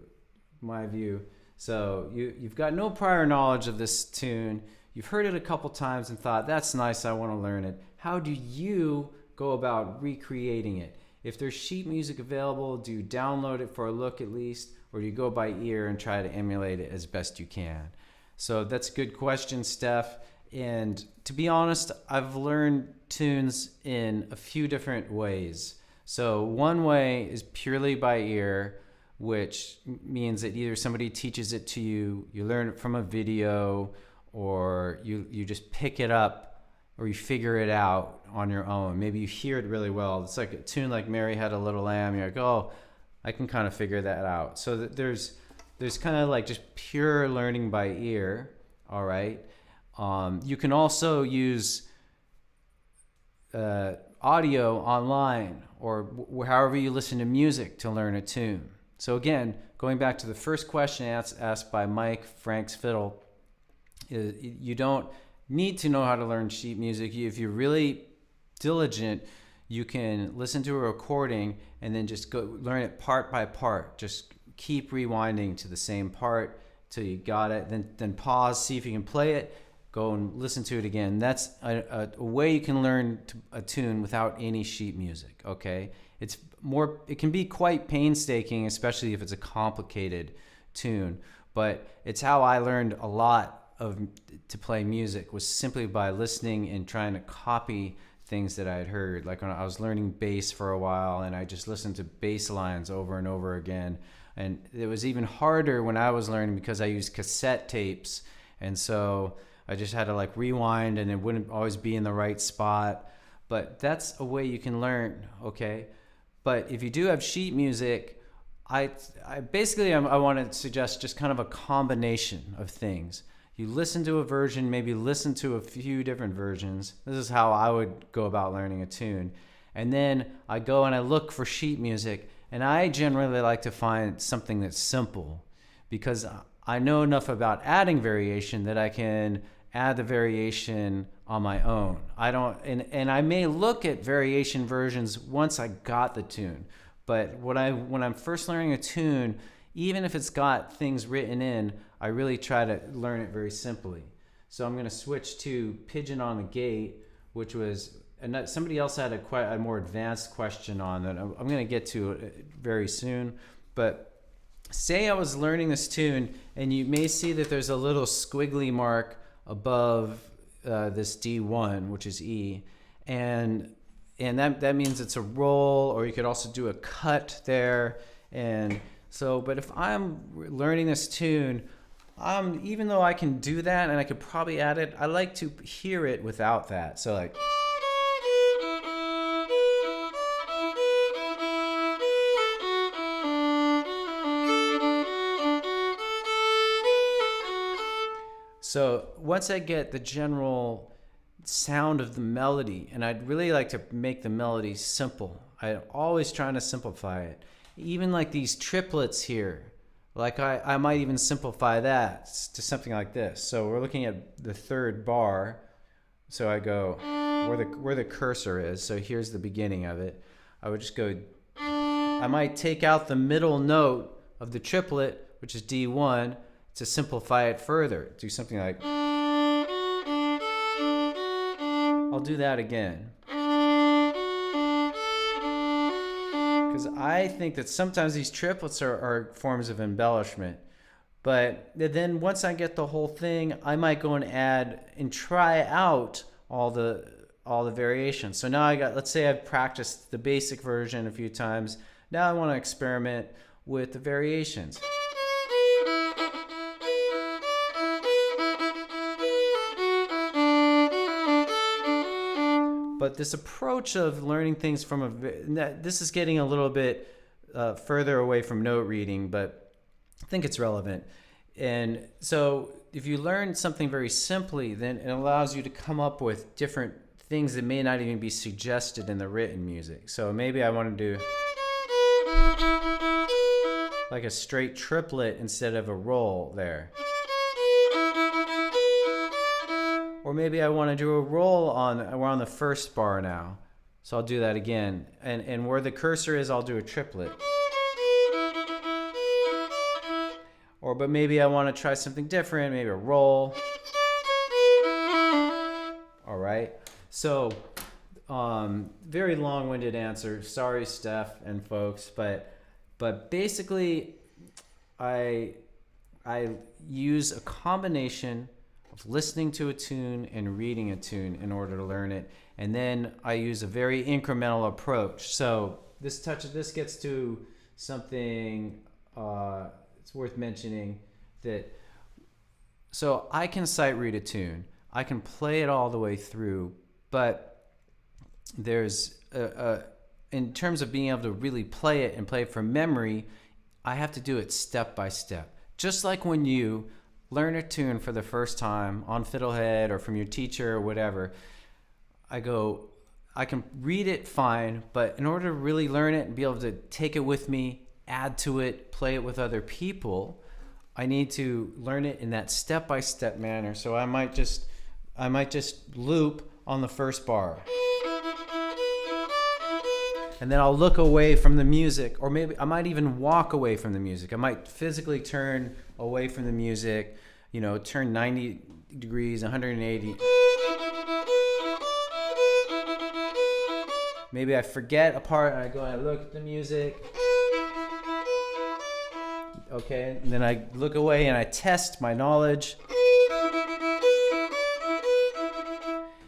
my view. So you've got no prior knowledge of this tune. you've heard it a couple times and thought, that's nice, I want to learn it. How do you go about recreating it? If there's sheet music available, do you download it for a look at least, or do you go by ear and try to emulate it as best you can? So that's a good question, Steph. And to be honest, I've learned tunes in a few different ways. So one way is purely by ear, which means that either somebody teaches it to you, you learn it from a video, or you just pick it up, or you figure it out on your own. Maybe you hear it really well. It's like a tune like Mary Had a Little Lamb. You're like, oh, I can kind of figure that out. So there's kind of like just pure learning by ear, all right? You can also use audio online, or however you listen to music to learn a tune. So again, going back to the first question asked by Mike, Frank's Fiddle, you don't need to know how to learn sheet music. If you're really diligent, you can listen to a recording and then just go learn it part by part. Just keep rewinding to the same part till you got it. Then pause, see if you can play it. Go and listen to it again. That's a way you can learn a tune without any sheet music. Okay, it can be quite painstaking, especially if it's a complicated tune. But it's how I learned a lot to play music, was simply by listening and trying to copy things that I had heard. Like when I was learning bass for a while, and I just listened to bass lines over and over again. And it was even harder when I was learning because I used cassette tapes, and so I just had to like rewind, and it wouldn't always be in the right spot. But that's a way you can learn, okay? But if you do have sheet music, I want to suggest just kind of a combination of things. You listen to a version, maybe listen to a few different versions. This is how I would go about learning a tune. And then I go and I look for sheet music, and I generally like to find something that's simple, because I know enough about adding variation that I can add the variation on my own. And I may look at variation versions once I got the tune, but when I'm first learning a tune, even if it's got things written in, I really try to learn it very simply. So I'm going to switch to Pigeon on the Gate, which was, and somebody else had a more advanced question on that I'm going to get to it very soon. But say I was learning this tune, and you may see that there's a little squiggly mark above this D1, which is E, and that means it's a roll, or you could also do a cut there. And so, but if I'm learning this tune, even though I can do that and I could probably add it, I like to hear it without that. So like, so once I get the general sound of the melody, and I'd really like to make the melody simple. I'm always trying to simplify it. Even like these triplets here, like I might even simplify that to something like this. So we're looking at the third bar. So I go where the cursor is. So here's the beginning of it. I would just go, I might take out the middle note of the triplet, which is D1, to simplify it further. Do something like, I'll do that again. Because I think that sometimes these triplets are forms of embellishment. But then once I get the whole thing, I might go and add and try out all the variations. So now let's say I've practiced the basic version a few times. Now I want to experiment with the variations. But this approach of learning things this is getting a little bit further away from note reading, but I think it's relevant. And so if you learn something very simply, then it allows you to come up with different things that may not even be suggested in the written music. So maybe I want to do like a straight triplet instead of a roll there. Or maybe I want to do a roll we're on the first bar now. So I'll do that again. And where the cursor is, I'll do a triplet. But maybe I want to try something different, maybe a roll. So, very long-winded answer. Sorry, Steph and folks, but basically, I use a combination of listening to a tune and reading a tune in order to learn it, and then I use a very incremental approach. So this gets to something it's worth mentioning that. So I can sight read a tune, I can play it all the way through, but there's in terms of being able to really play it and play it from memory, I have to do it step by step. Just like when you learn a tune for the first time on Fiddlehed or from your teacher or whatever, I can read it fine, but in order to really learn it and be able to take it with me, add to it, play it with other people, I need to learn it in that step-by-step manner. So I might just loop on the first bar. And then I'll look away from the music, or maybe I might even walk away from the music. I might physically turn away from the music, turn 90 degrees, 180. Maybe I forget a part and I go and I look at the music. Okay, and then I look away and I test my knowledge.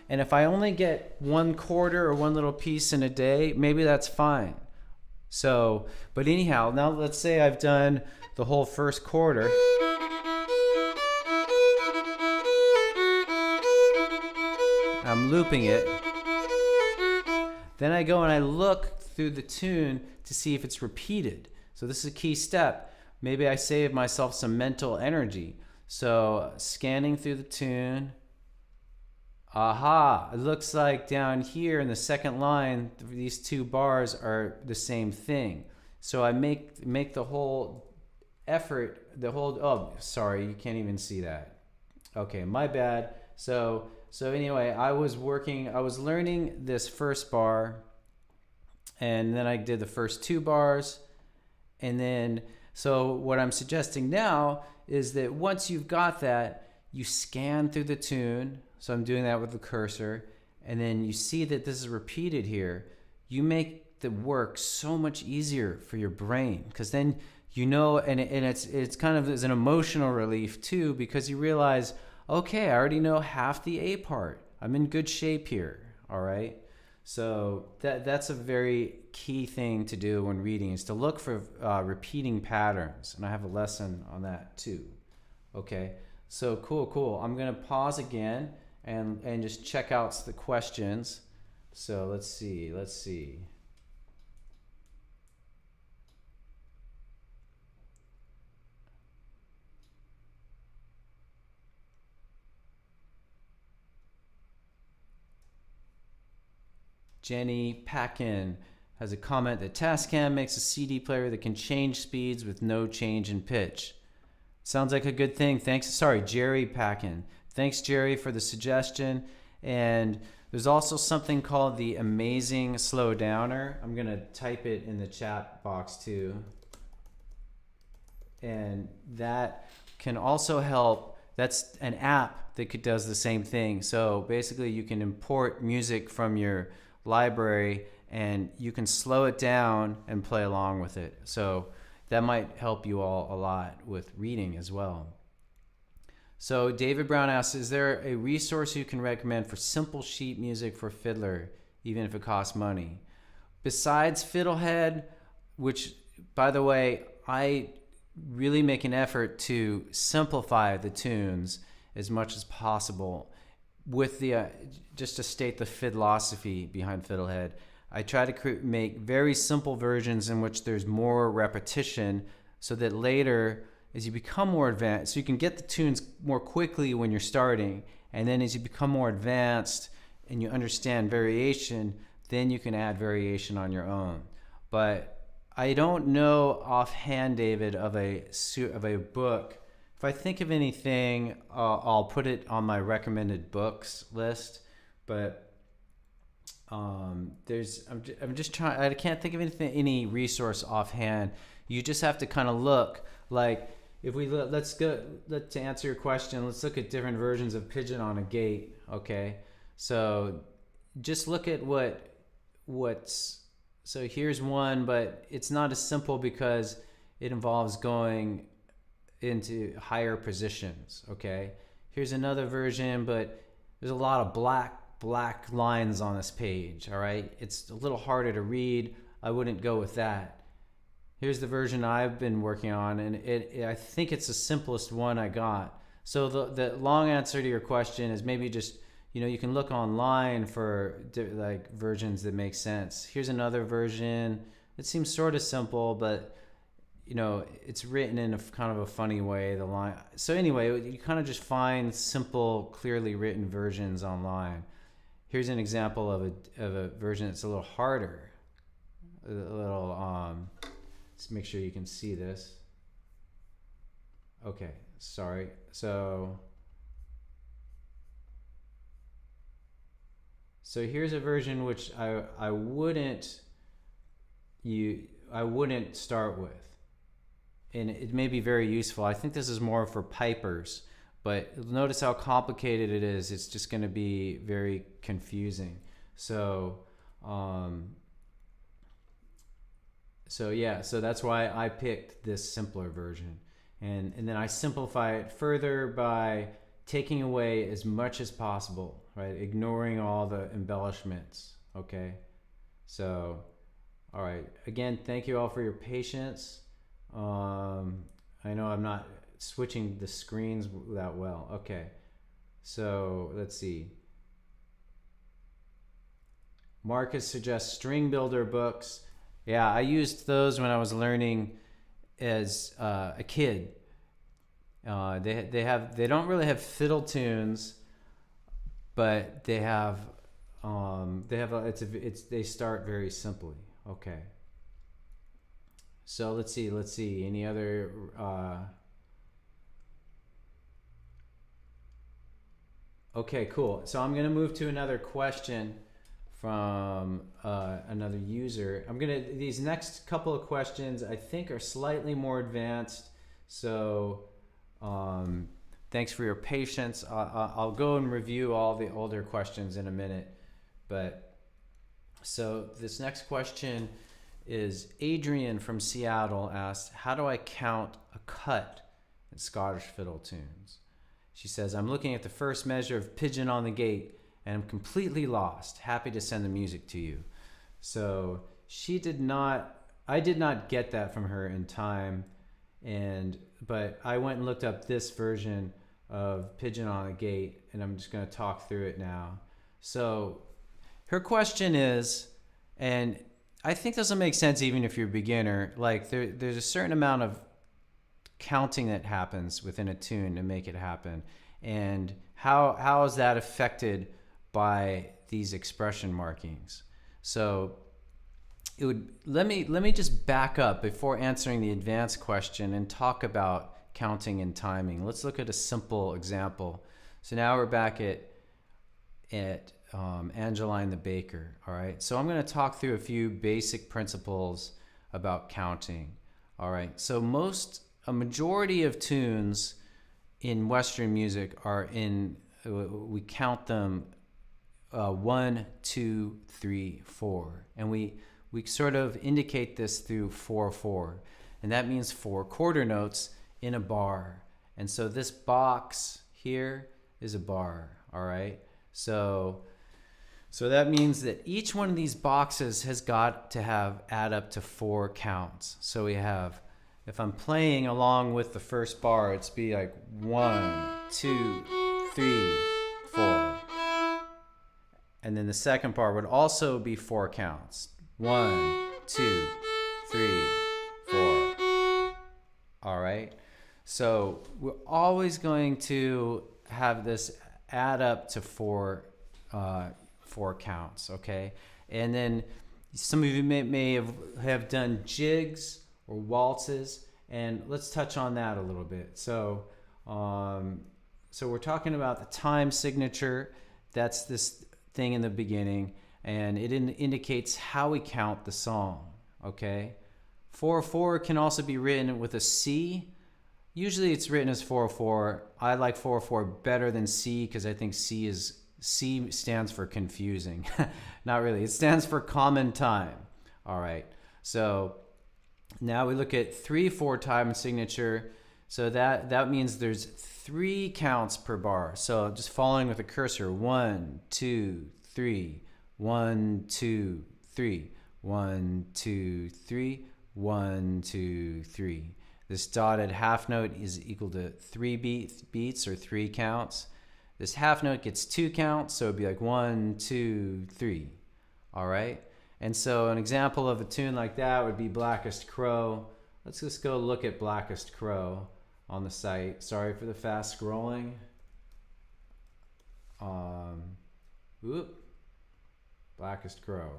And if I only get one quarter or one little piece in a day, maybe that's fine. So, but anyhow, now let's say I've done the whole first quarter. I'm looping it. Then I go and I look through the tune to see if it's repeated. So this is a key step. Maybe I save myself some mental energy. So scanning through the tune. Aha, it looks like down here in the second line, these two bars are the same thing. So I make the whole effort, oh, sorry, you can't even see that. Okay, my bad. So anyway, I was learning this first bar, and then I did the first two bars, and then, so what I'm suggesting now is that once you've got that, you scan through the tune. So I'm doing that with the cursor, and then you see that this is repeated here. You make the work so much easier for your brain, because then and it's kind of as an emotional relief too, because you realize, okay, I already know half the A part. I'm in good shape here. All right. So that's a very key thing to do when reading, is to look for repeating patterns, and I have a lesson on that too. Okay. So cool. I'm gonna pause again and just check out the questions. So let's see. Jenny Packin has a comment that Tascam makes a CD player that can change speeds with no change in pitch. Sounds like a good thing. Thanks. Sorry, Jerry Packin. Thanks, Jerry, for the suggestion. And there's also something called the Amazing Slow Downer. I'm going to type it in the chat box too. And that can also help. That's an app that does the same thing. So basically you can import music from your library and you can slow it down and play along with it. So that might help you all a lot with reading as well. So David Brown asks, is there a resource you can recommend for simple sheet music for fiddler, even if it costs money? Besides Fiddlehed, which, by the way, I really make an effort to simplify the tunes as much as possible. With the just to state the philosophy behind Fiddlehed, I try to make very simple versions in which there's more repetition, so that later, as you become more advanced, so you can get the tunes more quickly when you're starting, and then as you become more advanced and you understand variation, then you can add variation on your own. But I don't know offhand, David, of a book. If I think of anything, I'll put it on my recommended books list. But I'm just trying. I can't think of any resource offhand. You just have to kind of look. Like if we to answer your question, let's look at different versions of Pigeon on a Gate. Okay, so just look at what's, so here's one, but it's not as simple because it involves going into higher positions. Okay, here's another version, but there's a lot of black lines on this page. All right, it's a little harder to read. I wouldn't go with that. Here's the version I've been working on, and I think it's the simplest one I got. So the long answer to your question is maybe just, you can look online for like versions that make sense. Here's another version. It seems sort of simple, but it's written in a kind of a funny way, the line. So anyway, you kind of just find simple, clearly written versions online. Here's an example of a version that's a little harder. A little, let's make sure you can see this. Okay, sorry. So here's a version which I wouldn't start with. And it may be very useful. I think this is more for pipers, but notice how complicated it is. It's just going to be very confusing. So that's why I picked this simpler version. And then I simplify it further by taking away as much as possible, right? Ignoring all the embellishments, okay? So, all right. Again, thank you all for your patience. I know I'm not switching the screens that well. Okay, so let's see. Marcus suggests string builder books. Yeah, I used those when I was learning as a kid. They don't really have fiddle tunes, but they start very simply. Okay. So let's see. Any other? Okay, cool. So I'm gonna move to another question from another user. These next couple of questions I think are slightly more advanced. So thanks for your patience. I'll go and review all the older questions in a minute. But so this next question is Adrian from Seattle asked, how do I count a cut in Scottish fiddle tunes? She says, I'm looking at the first measure of Pigeon on the Gate and I'm completely lost. Happy to send the music to you. So I did not get that from her in time, but I went and looked up this version of Pigeon on the Gate, and I'm just going to talk through it now. So her question is, and I think this will make sense even if you're a beginner, like there's a certain amount of counting that happens within a tune to make it happen. And how is that affected by these expression markings? So let me just back up before answering the advanced question and talk about counting and timing. Let's look at a simple example. So now we're back at Angeline the Baker. All right, so I'm going to talk through a few basic principles about counting. All right, so a majority of tunes in Western music are we count them 1, 2, 3, 4, and we sort of indicate this through 4/4, and that means 4 quarter notes in a bar. And so this box here is a bar. All right, so that means that each one of these boxes has got to add up to 4 counts. So we have, if I'm playing along with the first bar, it's be like 1, 2, 3, 4. And then the second bar would also be 4 counts. 1, 2, 3, 4. All right. So we're always going to have this add up to 4 counts, okay? And then some of you may have done jigs or waltzes, and let's touch on that a little bit. So we're talking about the time signature. That's this thing in the beginning, and it indicates how we count the song, okay? 4/4 can also be written with a C. Usually it's written as 4/4. I like 4/4 better than C because I think C is C stands for confusing. Not really. It stands for common time. All right. So now we look at 3/4 time signature. So that means there's 3 counts per bar. So just following with a cursor, 1, 2, 3, 1, 2, 3, 1, 2, 3, 1, 2, 3. This dotted half note is equal to 3 beats or 3 counts. This half note gets 2 counts, so it'd be like 1, 2, 3. All right. And so an example of a tune like that would be Blackest Crow. Let's just go look at Blackest Crow on the site. Sorry for the fast scrolling. Blackest Crow.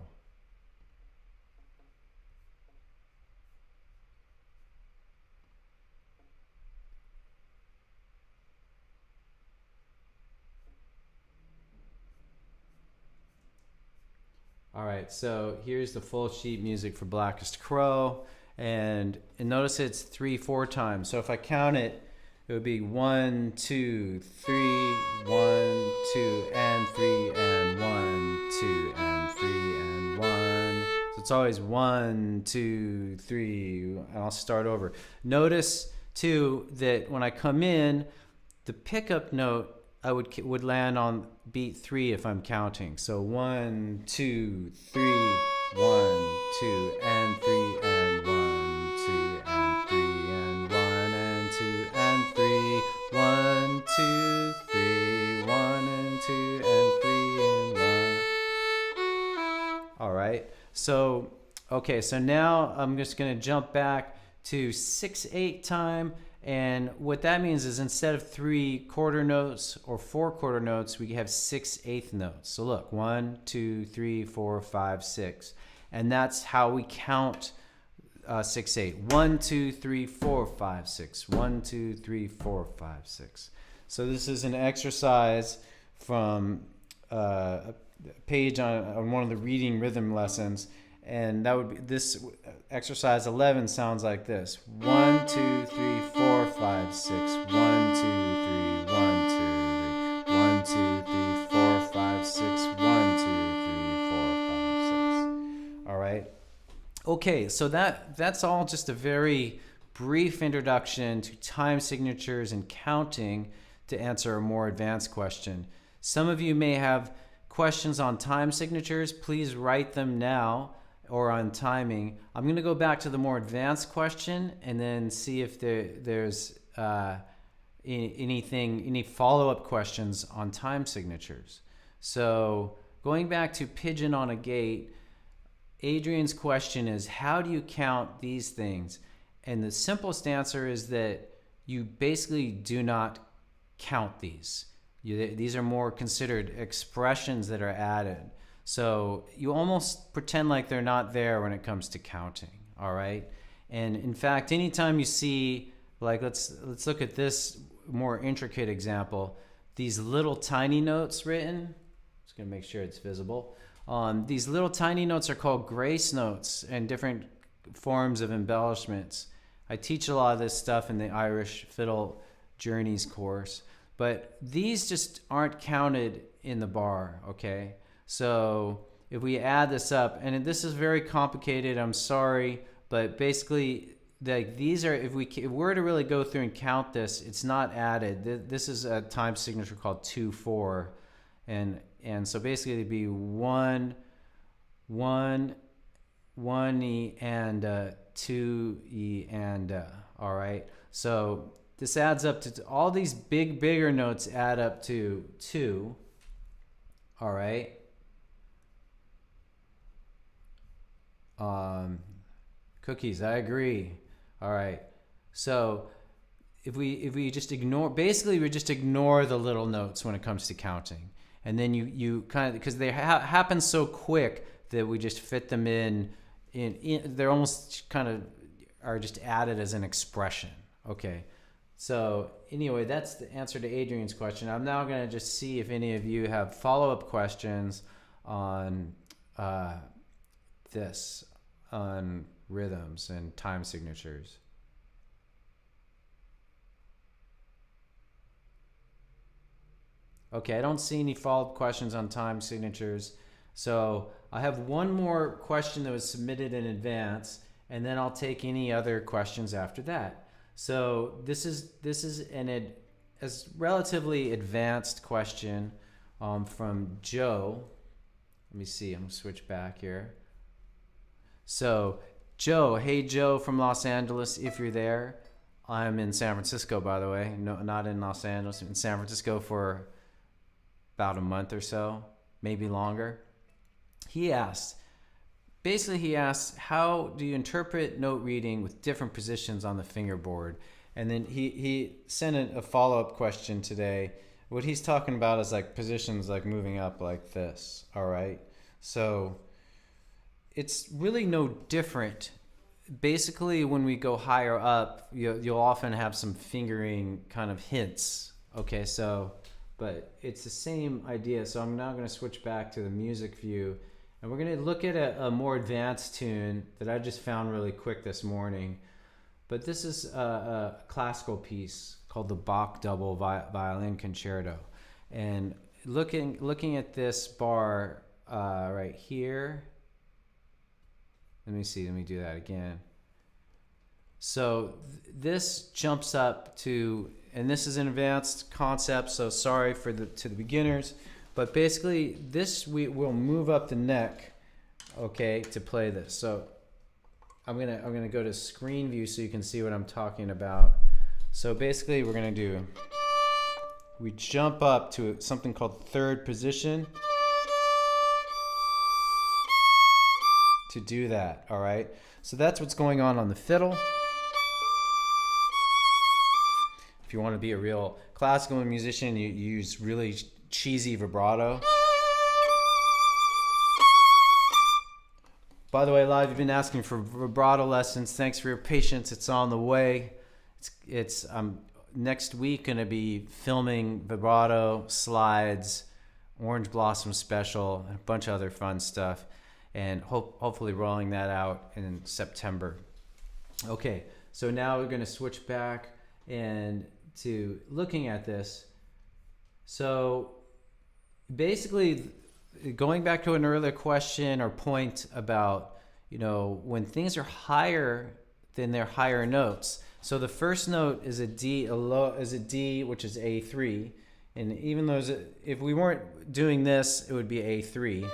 All right, so here's the full sheet music for Blackest Crow. And notice it's 3/4 times. So if I count it, it would be 1, 2, 3, 1, 2, and 3, and 1, 2, and 3, and 1. So it's always 1, 2, 3, and I'll start over. Notice too that when I come in, the pickup note I would land on beat 3 if I'm counting. So 1, 2, 3, 1, 2, and 3, and 1, 2, and 3, and 1, and 2, and 3, 1, 2, 3, 1, and 2, and 3, and 1. All right. So, okay, so now I'm just going to jump back to 6/8 time. And what that means is instead of 3 quarter notes or 4 quarter notes, we have 6/8 notes. So look, 1, 2, 3, 4, 5, 6. And that's how we count 6/8. 1, 2, 3, 4, 5, 6. 1, 2, 3, 4, 5, 6. So this is an exercise from a page on one of the reading rhythm lessons. And that would be this exercise 11 sounds like this. 1, 2, 3, 4, 5, 6. 1, 2, 3, 1, 2, 3. 1, 2, 3, 4, 5, 6. 1, 2, 3, 4, 5, 6. All right. Okay, so that's all just a very brief introduction to time signatures and counting to answer a more advanced question. Some of you may have questions on time signatures. Please write them now, or on timing. I'm going to go back to the more advanced question and then see if there's any follow-up questions on time signatures. So going back to Pigeon on a Gate, Adrian's question is, how do you count these things? And the simplest answer is that you basically do not count these. These are more considered expressions that are added. So you almost pretend like they're not there when it comes to counting, all right? And in fact, anytime you see, like let's look at this more intricate example, these little tiny notes written, just gonna make sure it's visible. These little tiny notes are called grace notes and different forms of embellishments. I teach a lot of this stuff in the Irish Fiddle Journeys course, but these just aren't counted in the bar, okay? So if we add this up, and this is very complicated, I'm sorry, but basically like these are, if we're to really go through and count this, it's not added. This is a time signature called 2/4, and so basically it'd be 1, 1, 1E and 2E and all right. So this adds up to all these bigger notes add up to 2. All right. Cookies, I agree. All right. So if we just ignore, basically we just ignore the little notes when it comes to counting. And then you kind of, because they happen so quick that we just fit them in, they're almost kind of are just added as an expression. Okay. So anyway, that's the answer to Adrian's question. I'm now going to just see if any of you have follow-up questions on this, on rhythms and time signatures. Okay, I don't see any follow-up questions on time signatures. So I have one more question that was submitted in advance, and then I'll take any other questions after that. So this is a relatively advanced question from Joe. Let me see. I'm gonna switch back here. So Joe, hey Joe from Los Angeles, if you're there. I'm in San Francisco, by the way. No, not in Los Angeles. I'm in San Francisco for about a month or so, maybe longer. He asked, how do you interpret note reading with different positions on the fingerboard? And then he sent a follow-up question today. What he's talking about is like positions like moving up like this, all right? So it's really no different. Basically, when we go higher up, you'll often have some fingering kind of hints. Okay, so, but it's the same idea. So I'm now going to switch back to the music view, and we're going to look at a more advanced tune that I just found really quick this morning. But this is a classical piece called the Bach Double Violin Concerto. And looking at this bar right here, let me do that again. So this jumps up to, and this is an advanced concept, so sorry to the beginners, but basically this we will move up the neck, okay, to play this. So I'm gonna go to screen view so you can see what I'm talking about. So basically we jump up to something called third position to do that, all right? So that's what's going on the fiddle. If you want to be a real classical musician, you use really cheesy vibrato. By the way, live, you've been asking for vibrato lessons. Thanks for your patience. It's on the way. It's next week going to be filming vibrato, slides, Orange Blossom special, and a bunch of other fun stuff. And hopefully rolling that out in September. Okay, so now we're going to switch back and to looking at this. So basically, going back to an earlier question or point about, when things are higher than their higher notes. So the first note is a D, which is A3. And even though if we weren't doing this, it would be A3.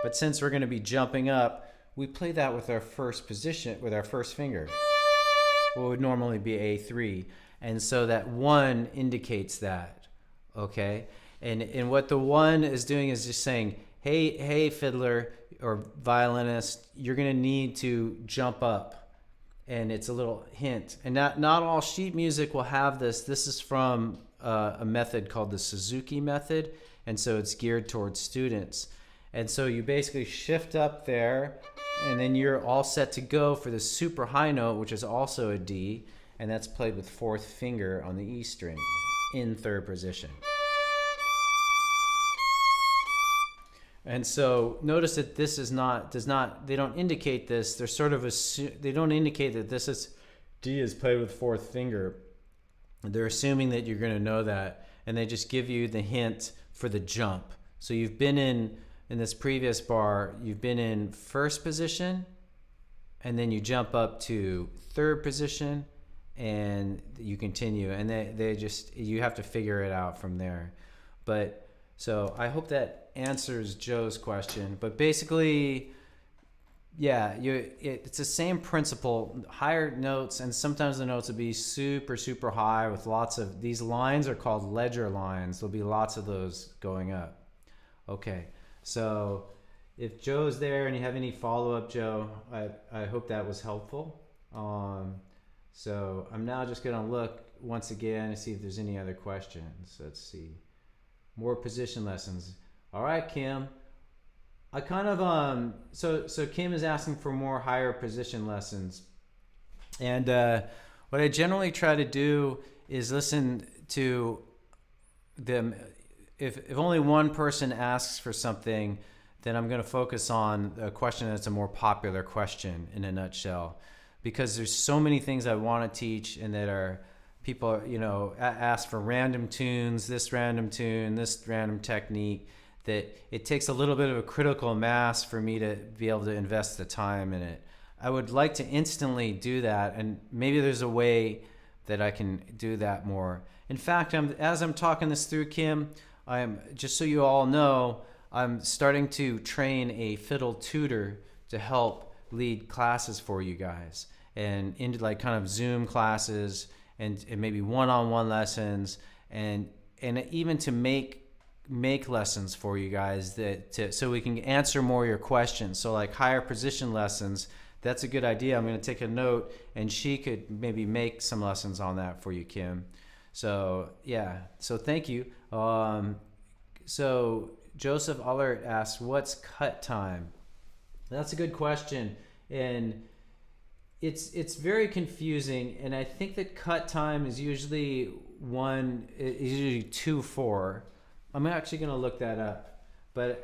But since we're going to be jumping up, we play that with our first position, with our first finger. What would normally be A3. And so that 1 indicates that, okay? And what the 1 is doing is just saying, hey fiddler or violinist, you're going to need to jump up. And it's a little hint. And not all sheet music will have this. This is from a method called the Suzuki method. And so it's geared towards students. And so you basically shift up there, and then you're all set to go for the super high note, which is also a D, and that's played with 4th finger on the E string in 3rd position. And so notice that this they don't indicate this. They're sort of they don't indicate that D is played with 4th finger. They're assuming that you're going to know that, and they just give you the hint for the jump. So you've been in this previous bar, you've been in 1st position, and then you jump up to 3rd position, and you continue, and you have to figure it out from there. But so I hope that answers Joe's question. But basically, yeah, it's the same principle. Higher notes, and sometimes the notes will be super, super high with lots of, these lines are called ledger lines. There'll be lots of those going up. Okay, so if Joe's there and you have any follow-up, Joe, I hope that was helpful. So I'm now just gonna look once again to see if there's any other questions. Let's see. More position lessons. All right, Kim. I kind of so Kim is asking for more higher position lessons, and what I generally try to do is listen to them. If only one person asks for something, then I'm going to focus on a question that's a more popular question in a nutshell, because there's so many things I want to teach and that people, ask for random tunes, this random tune, this random technique, that it takes a little bit of a critical mass for me to be able to invest the time in it. I would like to instantly do that, and maybe there's a way that I can do that more. In fact, as I'm talking this through, Kim, I'm just so you all know, I'm starting to train a fiddle tutor to help lead classes for you guys, and into like kind of Zoom classes and maybe one-on-one lessons, and even to make lessons for you guys so we can answer more of your questions. So like higher position lessons, that's a good idea. I'm going to take a note, and she could maybe make some lessons on that for you, Kim. So yeah, so thank you. So Joseph Allert asks, what's cut time? That's a good question, and it's very confusing. And I think that cut time is usually 2/4. I'm actually going to look that up, but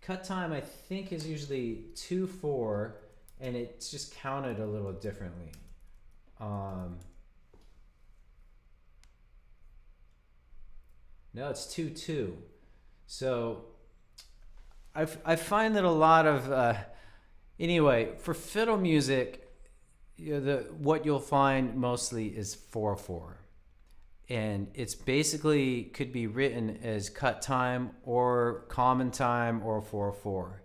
cut time I think is usually 2/4, and it's just counted a little differently. No, it's 2/2. So I find that a lot of anyway, for fiddle music, what you'll find mostly is 4/4, and it's basically could be written as cut time or common time or 4/4.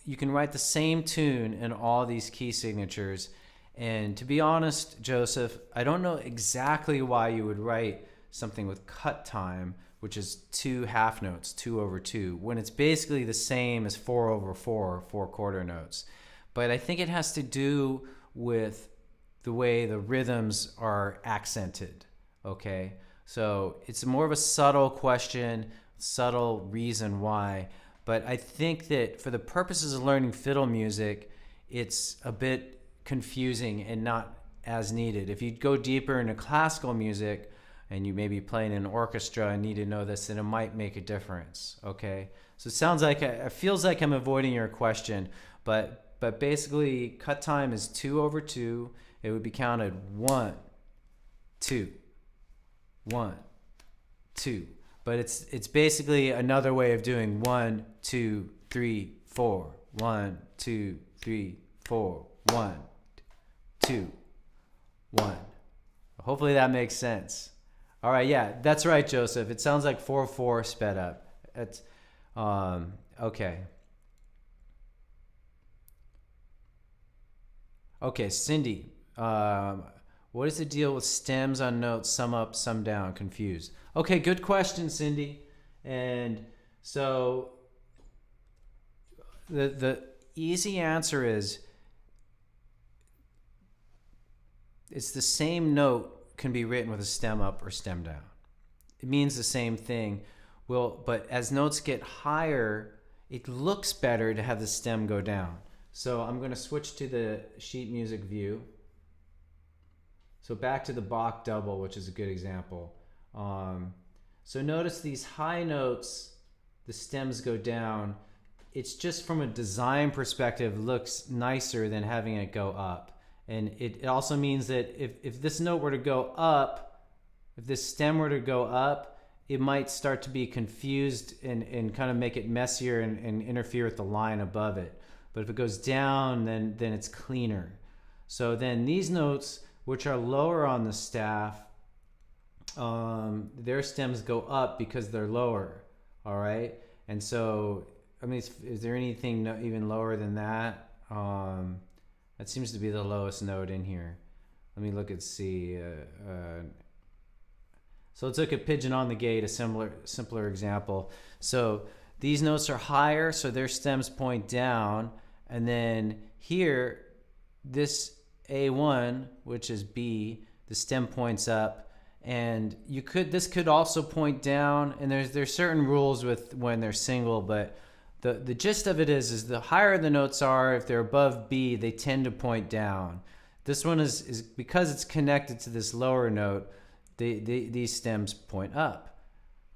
You can write the same tune in all these key signatures. And to be honest, Joseph, I don't know exactly why you would write something with cut time, which is 2 half notes, 2/2, when it's basically the same as 4/4, 4/4 notes. But I think it has to do with the way the rhythms are accented, okay? So it's more of a subtle question, subtle reason why. But I think that for the purposes of learning fiddle music, it's a bit confusing and not as needed. If you go deeper into classical music and you may be playing in an orchestra and need to know this, then it might make a difference, okay? So it sounds like, it feels like I'm avoiding your question, but basically cut time is 2/2. It would be counted 1, 2, 1, 2. But it's basically another way of doing 1, 2, 3, 4, 1, 2, 3, 4, 1, 2, 1. Hopefully that makes sense. All right, yeah, that's right, Joseph. It sounds like 4/4 sped up. It's okay. Okay, Cindy. What is the deal with stems on notes, some up, some down? Confused. Okay, good question, Cindy. And so the easy answer is it's the same note can be written with a stem up or stem down. It means the same thing. But as notes get higher, it looks better to have the stem go down. So I'm going to switch to the sheet music view. So back to the Bach double, which is a good example. So notice these high notes, the stems go down. It's just from a design perspective looks nicer than having it go up. And it also means that if this note were to go up, if this stem were to go up, it might start to be confused and kind of make it messier and interfere with the line above it. But if it goes down, then it's cleaner. So then these notes, which are lower on the staff, their stems go up because they're lower, all right? And so, I mean, is there anything even lower than that? That seems to be the lowest note in here. Let me look and see. So let's look at Pigeon on the Gate, a simpler example. So these notes are higher, so their stems point down. And then here, this A1, which is B, the stem points up. And this could also point down, and there's certain rules with when they're single, but the gist of it is the higher the notes are, if they're above B, they tend to point down. This one is because it's connected to this lower note, these stems point up.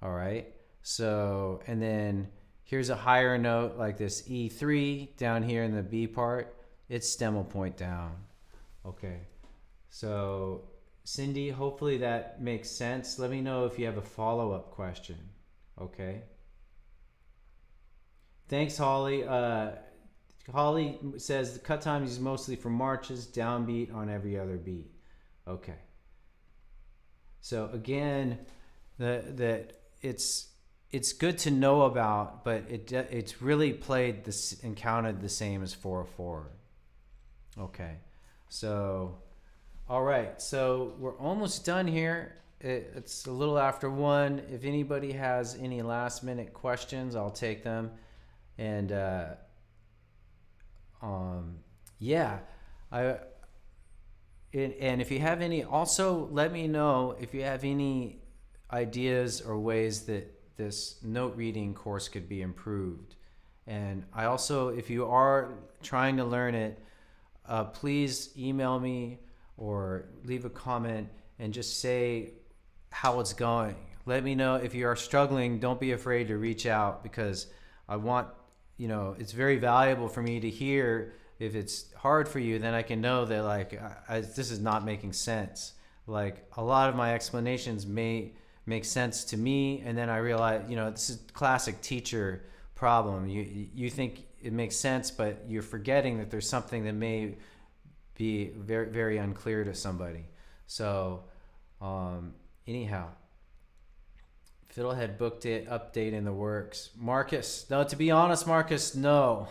All right. So, and then here's a higher note like this E3 down here in the B part. Its stem will point down. Okay. So Cindy, hopefully that makes sense. Let me know if you have a follow-up question. Okay. Thanks, Holly. Holly says the cut time is mostly for marches, downbeat on every other beat. Okay. So again, that it's good to know about, but it's really played this and counted the same as 4/4. Okay. So, all right. So we're almost done here. It's a little after 1. If anybody has any last minute questions, I'll take them. And yeah, and if you have any, also let me know if you have any ideas or ways that this note reading course could be improved. And I also, if you are trying to learn it, please email me or leave a comment and just say how it's going. Let me know if you are struggling. Don't be afraid to reach out, because I want, it's very valuable for me to hear. If it's hard for you, then I can know that like this is not making sense. Like a lot of my explanations may make sense to me, and then I realize, this is classic teacher problem. You think it makes sense, but you're forgetting that there's something that may be very, very unclear to somebody. So anyhow, Fiddlehed booked it, update in the works. Marcus, no, to be honest, Marcus, no.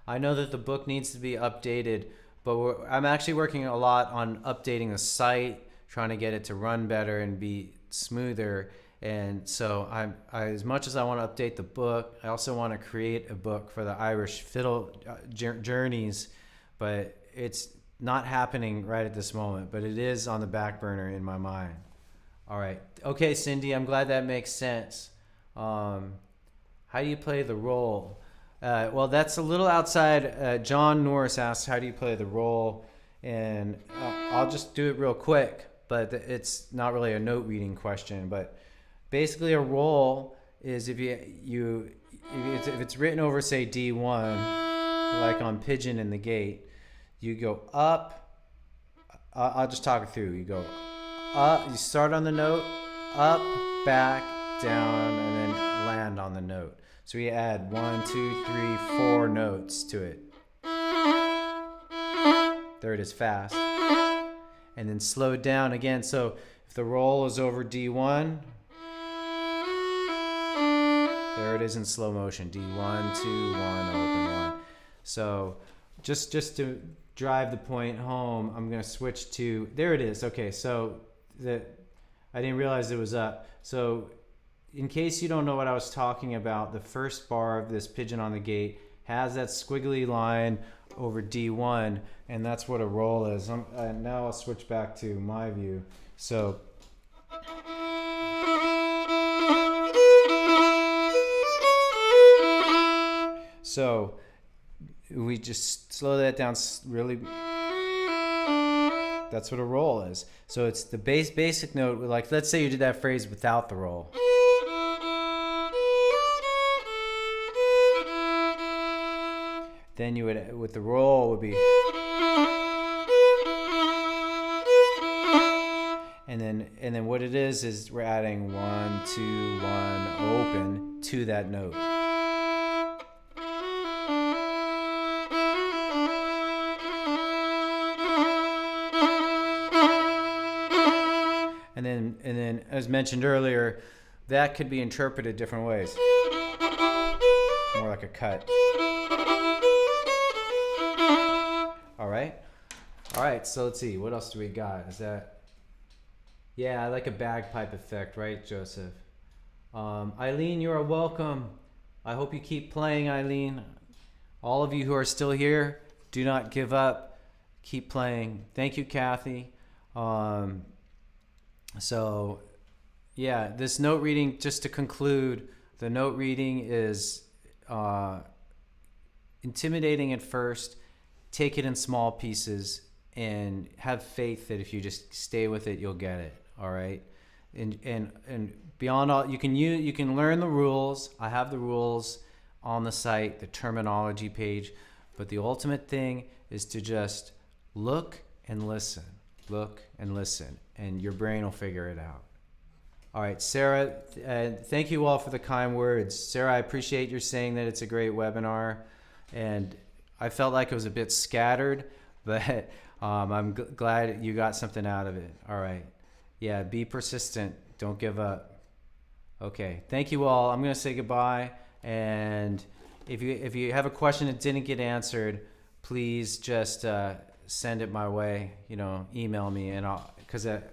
I know that the book needs to be updated, but I'm actually working a lot on updating the site, trying to get it to run better and be smoother. And so I as much as I want to update the book, I also want to create a book for the Irish fiddle journeys, but it's not happening right at this moment, but it is on the back burner in my mind. All right. Okay, Cindy, I'm glad that makes sense. How do you play the role? Well, that's a little outside. John Norris asks, how do you play the role? And I'll just do it real quick, but it's not really a note reading question. But basically a role is if it's written over, say, D1, like on Pigeon in the Gate, you go up. I'll just talk it through. You go up, you start on the note, up, back, down, and then land on the note. So we add 1, 2, 3, 4 notes to it. There it is, fast. And then slow it down again. So if the roll is over D1, there it is in slow motion. D1, 2, 1, open 1. So just to drive the point home, I'm going to switch to, there it is. Okay, so I didn't realize it was up. So in case you don't know what I was talking about, the first bar of this Pigeon on the Gate has that squiggly line over D1, and that's what a roll is. Now I'll switch back to my view. So we just slow that down really. That's what a roll is. So it's the basic note. Like, let's say you did that phrase without the roll. Then you would, with the roll, would be, and then what it is we're adding 1, 2, 1, open to that note. And then, as mentioned earlier, that could be interpreted different ways. More like a cut. All right, so let's see. What else do we got? Is that... Yeah, I like a bagpipe effect, right, Joseph? Eileen, you are welcome. I hope you keep playing, Eileen. All of you who are still here, do not give up. Keep playing. Thank you, Kathy. So, yeah, this note reading, just to conclude, the note reading is intimidating at first. Take it in small pieces and have faith that if you just stay with it, you'll get it. All right. And beyond all, you can learn the rules. I have the rules on the site, the terminology page, but the ultimate thing is to just look and listen. look, and listen, and your brain will figure it out. All right, Sarah, thank you all for the kind words. Sarah, I appreciate your saying that it's a great webinar, and I felt like it was a bit scattered, but I'm glad you got something out of it. All right. Yeah, be persistent. Don't give up. Okay, thank you all. I'm going to say goodbye, and if you have a question that didn't get answered, please just send it my way, email me, and because